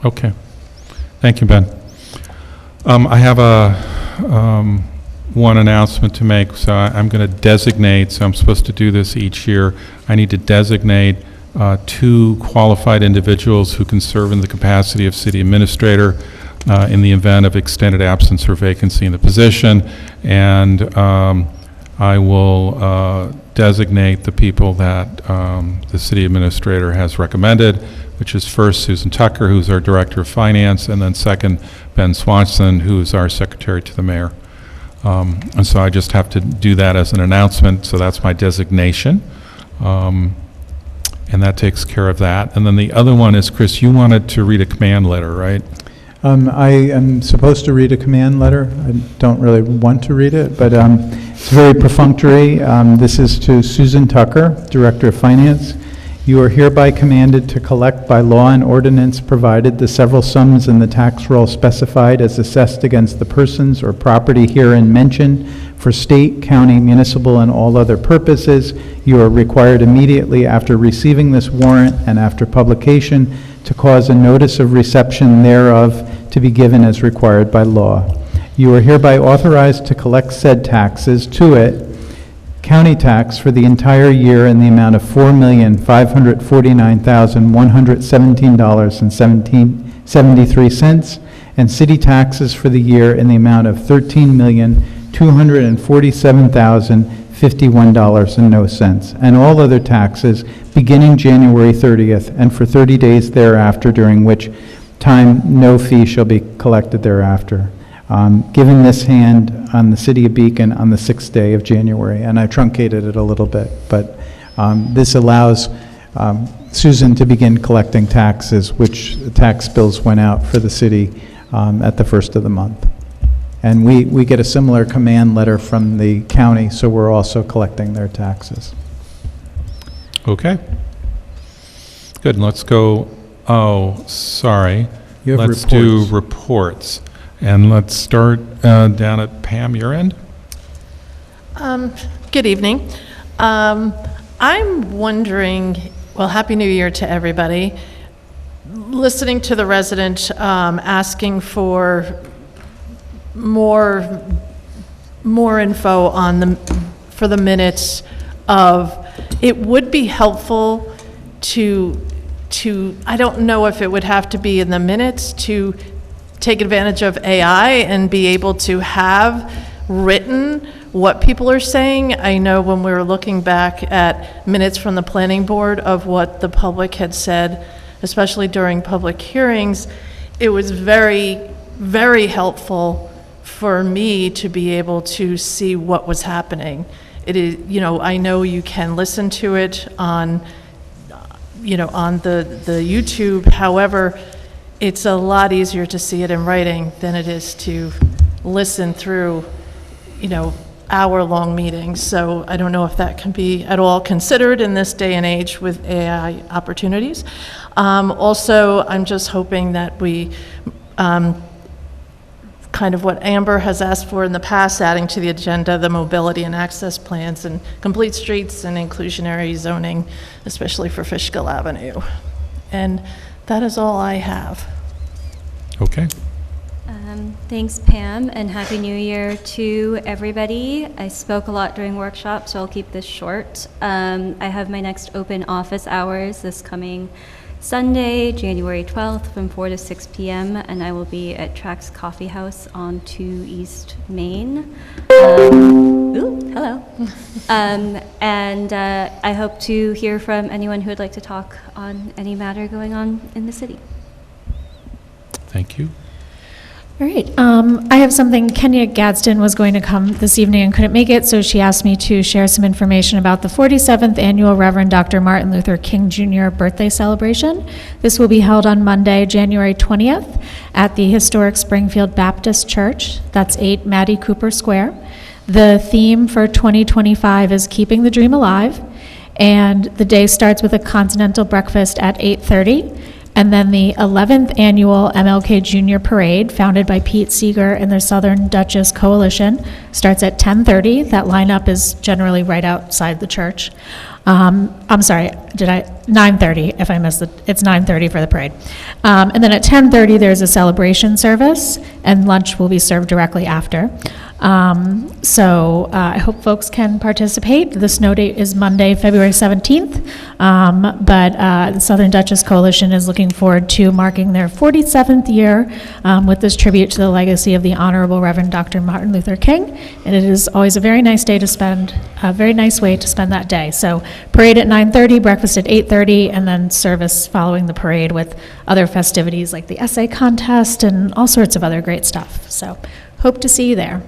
Okay. Thank you, Ben. I have one announcement to make. So I'm going to designate, so I'm supposed to do this each year. I need to designate 2 qualified individuals who can serve in the capacity of city administrator in the event of extended absence or vacancy in the position. And I will designate the people that the city administrator has recommended, which is first Susan Tucker, who's our Director of Finance, and then second Ben Swanson, who's our Secretary to the Mayor. And so I just have to do that as an announcement, so that's my designation. And that takes care of that. And then the other one is, Chris, you wanted to read a command letter, right? I am supposed to read a command letter. I don't really want to read it, but it's very perfunctory. This is to Susan Tucker, Director of Finance. You are hereby commanded to collect by law and ordinance provided the several sums in the tax roll specified as assessed against the persons or property herein mentioned for state, county, municipal, and all other purposes. You are required immediately after receiving this warrant and after publication to cause a notice of reception thereof to be given as required by law. You are hereby authorized to collect said taxes, to it, county tax for the entire year in the amount of $4,549,117.73, and city taxes for the year in the amount of $13,247,051.00, and all other taxes beginning January 30th and for 30 days thereafter, during which time no fee shall be collected thereafter. Given this hand on the city of Beacon on the 6th day of January, and I truncated it a little bit, but this allows Susan to begin collecting taxes, which tax bills went out for the city at the first of the month. And we get a similar command letter from the county, so we're also collecting their taxes. Okay. Good, let's go, sorry. You have Let's do reports. And let's start down at Pam, your end. Good evening. I'm wondering, well, Happy New Year to everybody. Listening to the resident asking for more info on for the minutes of, it would be helpful to, I don't know if it would have to be in the minutes, to take advantage of AI and be able to have written what people are saying. I know when we were looking back at minutes from the planning board of what the public had said, especially during public hearings, it was very, very helpful for me to be able to see what was happening. It is, I know you can listen to it on, on the YouTube. However, it's a lot easier to see it in writing than it is to listen through, hour-long meetings. So I don't know if that can be at all considered in this day and age with AI opportunities. Also, I'm just hoping that we, kind of what Amber has asked for in the past, adding to the agenda the mobility and access plans and complete streets and inclusionary zoning, especially for Fishkill Avenue. And that is all I have. Okay. Thanks, Pam, and Happy New Year to everybody. I spoke a lot during workshop, so I'll keep this short. I have my next open office hours this coming Sunday, January 12th from 4 to 6 p.m., and I will be at Trax Coffee House on 2 East Main. Hello. And I hope to hear from anyone who would like to talk on any matter going on in the city. Thank you. All right. I have something. Kenya Gadsden was going to come this evening and couldn't make it, so she asked me to share some information about the 47th Annual Reverend Dr. Martin Luther King Jr. Birthday Celebration. This will be held on Monday, January 20th at the historic Springfield Baptist Church. That's 8 Maddie Cooper Square. The theme for 2025 is Keeping the Dream Alive, and the day starts with a continental breakfast at 8:30. And then the 11th Annual MLK Jr. Parade, founded by Pete Seeger and the Southern Duchess Coalition, starts at 10:30. That lineup is generally right outside the church. I'm sorry, 9:30, if I missed it. It's 9:30 for the parade. And then at 10:30, there's a celebration service, and lunch will be served directly after. So I hope folks can participate. The snow date is Monday, February 17th, but the Southern Duchess Coalition is looking forward to marking their 47th year with this tribute to the legacy of the Honorable Reverend Dr. Martin Luther King, and it is always a very nice day to spend, a very nice way to spend that day. So parade at 9:30, breakfast at 8:30, and then service following the parade with other festivities like the essay contest and all sorts of other great stuff. So hope to see you there.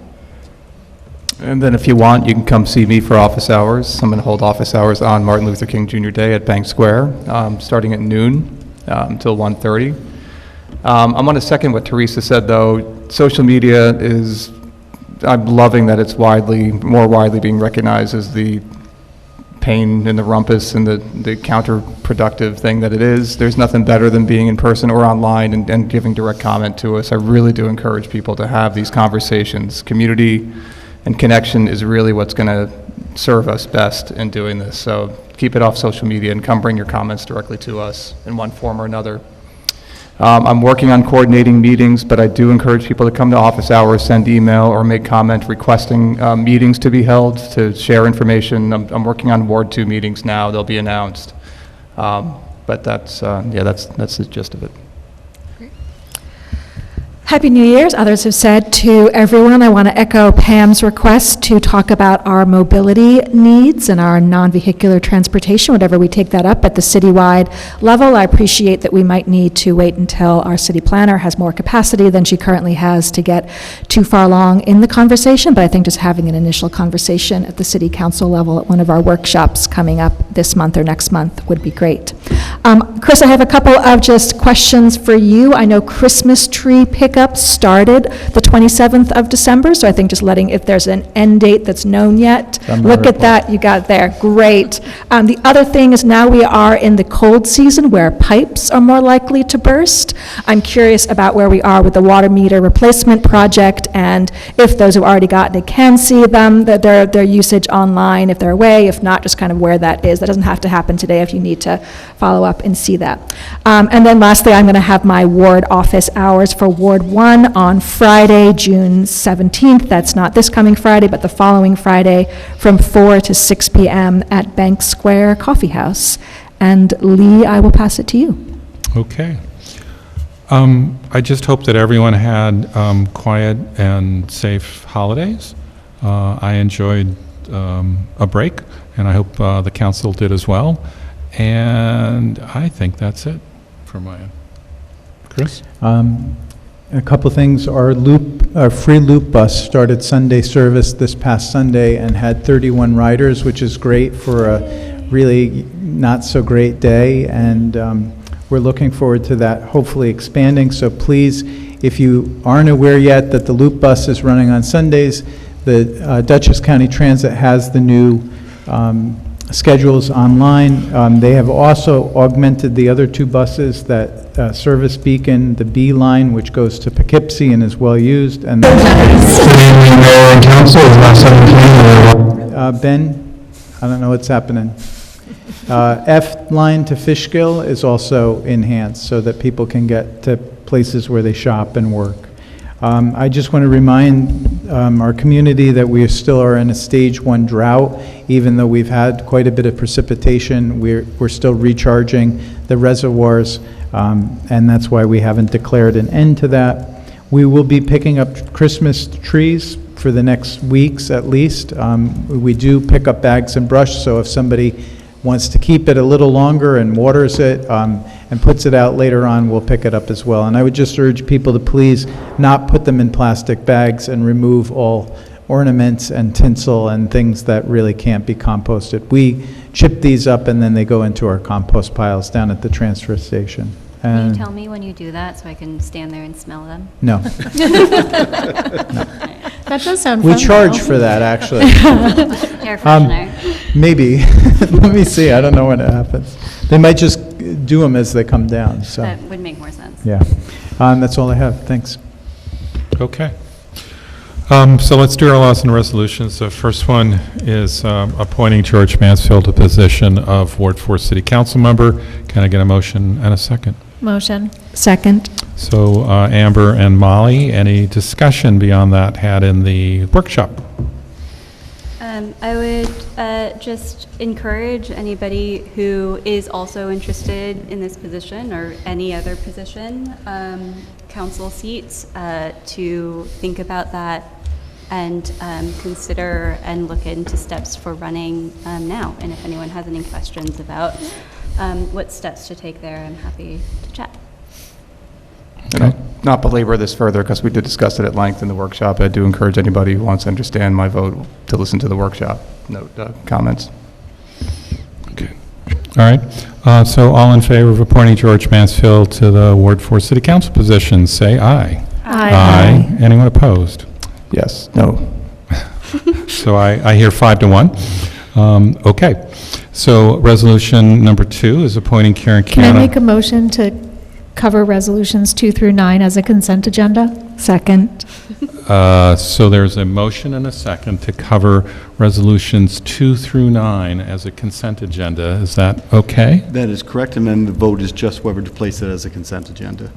And then if you want, you can come see me for office hours. I'm going to hold office hours on Martin Luther King Jr. Day at Bank Square, starting at noon until 1:30. I'm going to second what Teresa said, though. Social media is, I'm loving that it's more widely being recognized as the pain in the rumpus and the counterproductive thing that it is. There's nothing better than being in person or online and giving direct comment to us. I really do encourage people to have these conversations. Community and connection is really what's going to serve us best in doing this. So keep it off social media and come bring your comments directly to us in one form or another. I'm working on coordinating meetings, but I do encourage people to come to office hours, send email, or make comment requesting meetings to be held, to share information. I'm working on Ward 2 meetings now. They'll be announced. But that's the gist of it. Happy New Year's. Others have said to everyone, I want to echo Pam's request to talk about our mobility needs and our non-vehicular transportation, whatever we take that up at the citywide level. I appreciate that we might need to wait until our city planner has more capacity than she currently has to get too far along in the conversation, but I think just having an initial conversation at the city council level at one of our workshops coming up this month or next month would be great. Chris, I have a couple of just questions for you. I know Christmas tree pickup started the 27th of December, so I think just letting, if there's an end date that's known yet, look at that, you got it there, great. The other thing is now we are in the cold season where pipes are more likely to burst. I'm curious about where we are with the water meter replacement project, and if those who've already gotten it can see them, their usage online, if they're away, if not, just kind of where that is. That doesn't have to happen today if you need to follow up and see that. And then lastly, I'm going to have my ward office hours for Ward 1 on Friday, June 17th. That's not this coming Friday, but the following Friday from 4 to 6 p.m. at Bank Square Coffee House. And Lee, I will pass it to you. Okay. I just hope that everyone had quiet and safe holidays. I enjoyed a break, and I hope the council did as well. And I think that's it from my end. Chris? A couple things. Our free loop bus started Sunday service this past Sunday and had 31 riders, which is great for a really not so great day. And we're looking forward to that hopefully expanding. So please, if you aren't aware yet that the loop bus is running on Sundays, the Dutchess County Transit has the new schedules online. They have also augmented the other two buses that service Beacon, the B line, which goes to Poughkeepsie and is well used. And Ben, I don't know what's happening. F line to Fishkill is also enhanced so that people can get to places where they shop and work. I just want to remind our community that we still are in a stage 1 drought. Even though we've had quite a bit of precipitation, we're still recharging the reservoirs, and that's why we haven't declared an end to that. We will be picking up Christmas trees for the next weeks at least. We do pick up bags and brush, so if somebody wants to keep it a little longer and waters it and puts it out later on, we'll pick it up as well. And I would just urge people to please not put them in plastic bags and remove all ornaments and tinsel and things that really can't be composted. We chip these up and then they go into our compost piles down at the transfer station. Can you And tell me when you do that so I can stand there and smell them? no, That does sound we fun, charge though. for that actually. Air freshener. Maybe. Let me see. I don't know when it happens. They might just do them as they come down. So That would make more sense. yeah, that's all I have. Thanks. Okay. So let's do our laws and resolutions. The first one is appointing George Mansfield to the position of Ward 4 City Council member. Can I get a motion and a second? Motion. Second. So Amber and Molly, any discussion beyond that had in the workshop? I would just encourage anybody who is also interested in this position or any other position, council seats, to think about that and consider and look into steps for running now. And if anyone has any questions about what steps to take there, I'm happy to chat. And I'll not belabor this further because we did discuss it at length in the workshop. I do encourage anybody who wants to understand my vote to listen to the workshop note comments. Okay. All right. So all in favor of appointing George Mansfield to the Ward 4 City Council position, say aye. Aye. Anyone opposed? Yes, no. So I hear 5-1. Okay. So resolution number 2 is appointing Karen Can I Kiana. make a motion to cover resolutions 2 through 9 as a consent agenda? Second. So there's a motion and a second to cover resolutions 2 through 9 as a consent agenda. Is that okay? That is correct, and then the vote is just whether to place it as a consent agenda.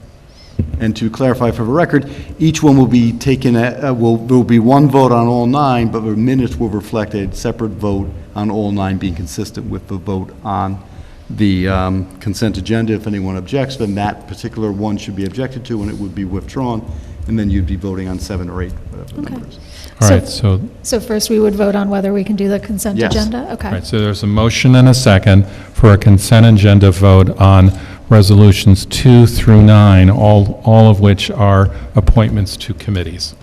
And to clarify for the record, each one will be taken, there will be one vote on all 9, but the minutes will reflect a separate vote on all 9 being consistent with the vote on the consent agenda. If anyone objects, then that particular one should be objected to, and it would be withdrawn, and then you'd be voting on 7 or 8, whatever the number is. All right, so, So first we would vote on whether we can do the consent Yes. agenda? all Okay. right, so there's a motion and a second for a consent agenda vote on resolutions 2 through 9, all of which are appointments to committees.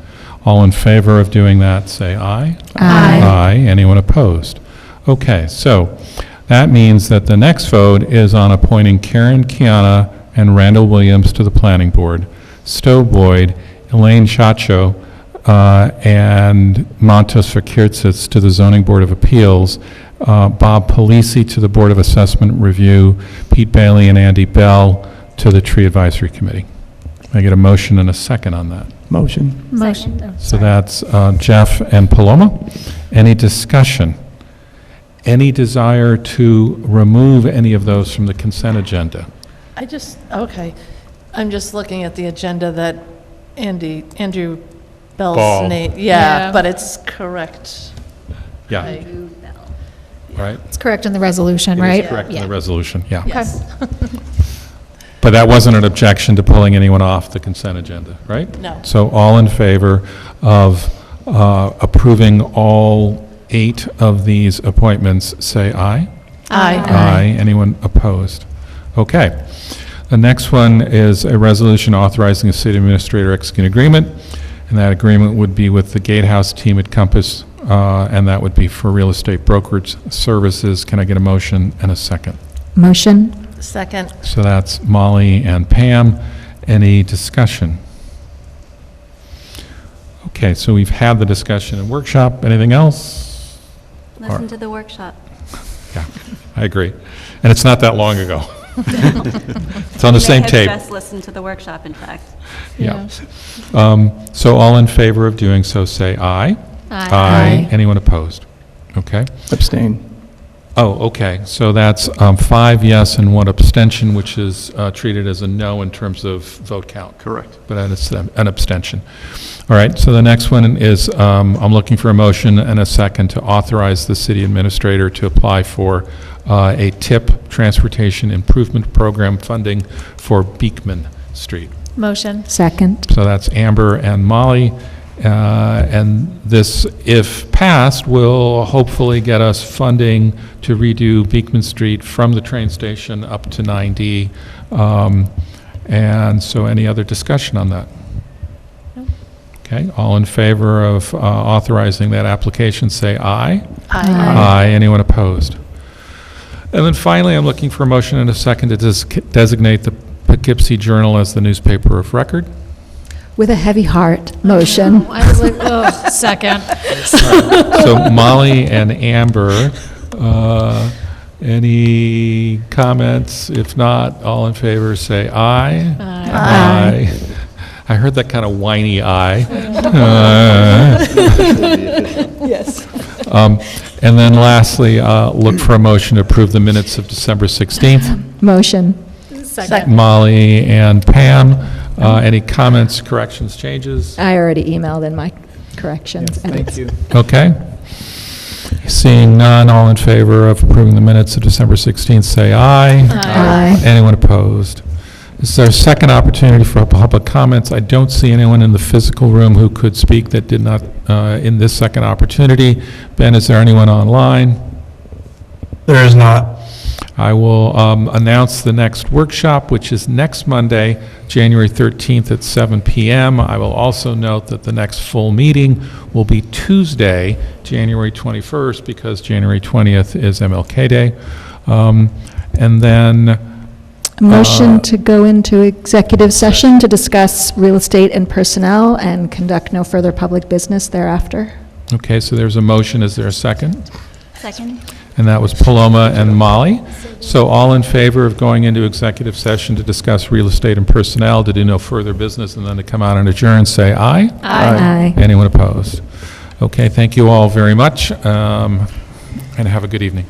All in favor of doing that, say aye. Aye. Aye. Anyone opposed? Okay, so that means that the next vote is on appointing Karen Kiana and Randall Williams to the Planning Board, Stowe Boyd, Elaine Chacho, and Montos Fakirtsis to the Zoning Board of Appeals, Bob Polisi to the Board of Assessment Review, Pete Bailey and Andy Bell to the Tree Advisory Committee. Can I get a motion and a second on that? Motion. Motion. Oh, So sorry. that's Jeff and Paloma. Any discussion? Any desire to remove any of those from the consent agenda? Okay. I'm just looking at the agenda that Andrew Ball. Bell's name, Yeah. yeah, but it's correct. Yeah, Andrew Bell. right? It's correct in the resolution, It right? is correct in Yeah. the resolution, yeah. Yes. But that wasn't an objection to pulling anyone off the consent agenda, right? No. So all in favor of approving all 8 of these appointments, say aye. Aye. Aye. Anyone opposed? Okay. The next one is a resolution authorizing the city administrator to execute an agreement, and that agreement would be with the Gatehouse team at Compass, and that would be for real estate brokerage services. Can I get a motion and a second? Motion? Second. So that's Molly and Pam. Any discussion? Okay, so we've had the discussion in workshop. Anything else? Listen to the workshop. Yeah, I agree. And it's not that long ago. It's on the same May tape. have just listened to the workshop, in fact. Yeah. So all in favor of doing so, say aye. Aye. Anyone opposed? Okay. Abstain. Oh, okay. So that's 5 yes and 1 abstention, which is treated as a no in terms of vote count. Correct. But it's an abstention. All right, so the next one is, I'm looking for a motion and a second to authorize the city administrator to apply for a TIP, Transportation Improvement Program funding for Beekman Street. Motion. Second. So that's Amber and Molly. And this, if passed, will hopefully get us funding to redo Beekman Street from the train station up to 9D. And so any other discussion on that? Okay, all in favor of authorizing that application, say aye. Aye. Anyone opposed? And then finally, I'm looking for a motion and a second to designate the Poughkeepsie Journal as the newspaper of record. With a heavy heart, motion. I was like, oh, second. So Molly and Amber, any comments? If not, all in favor, say aye. Aye. I heard that kind of whiny aye. Yes. And then lastly, look for a motion to approve the minutes of December 16th. Motion. Second. Molly and Pam, any comments, corrections, changes? I already emailed in my corrections. Thank you. Okay. Seeing none, all in favor of approving the minutes of December 16th, say aye. Aye. Anyone opposed? This is our second opportunity for public comments. I don't see anyone in the physical room who could speak that did not, in this second opportunity. Ben, is there anyone online? There is not. I will announce the next workshop, which is next Monday, January 13th at 7 p.m. I will also note that the next full meeting will be Tuesday, January 21st, because January 20th is MLK Day. And then Motion to go into executive session to discuss real estate and personnel and conduct no further public business thereafter. okay, so there's a motion. Is there a second? Second? And that was Paloma and Molly. So all in favor of going into executive session to discuss real estate and personnel, to do no further business, and then to come out and adjourn, say aye. Aye. Anyone opposed? Okay, thank you all very much, and have a good evening.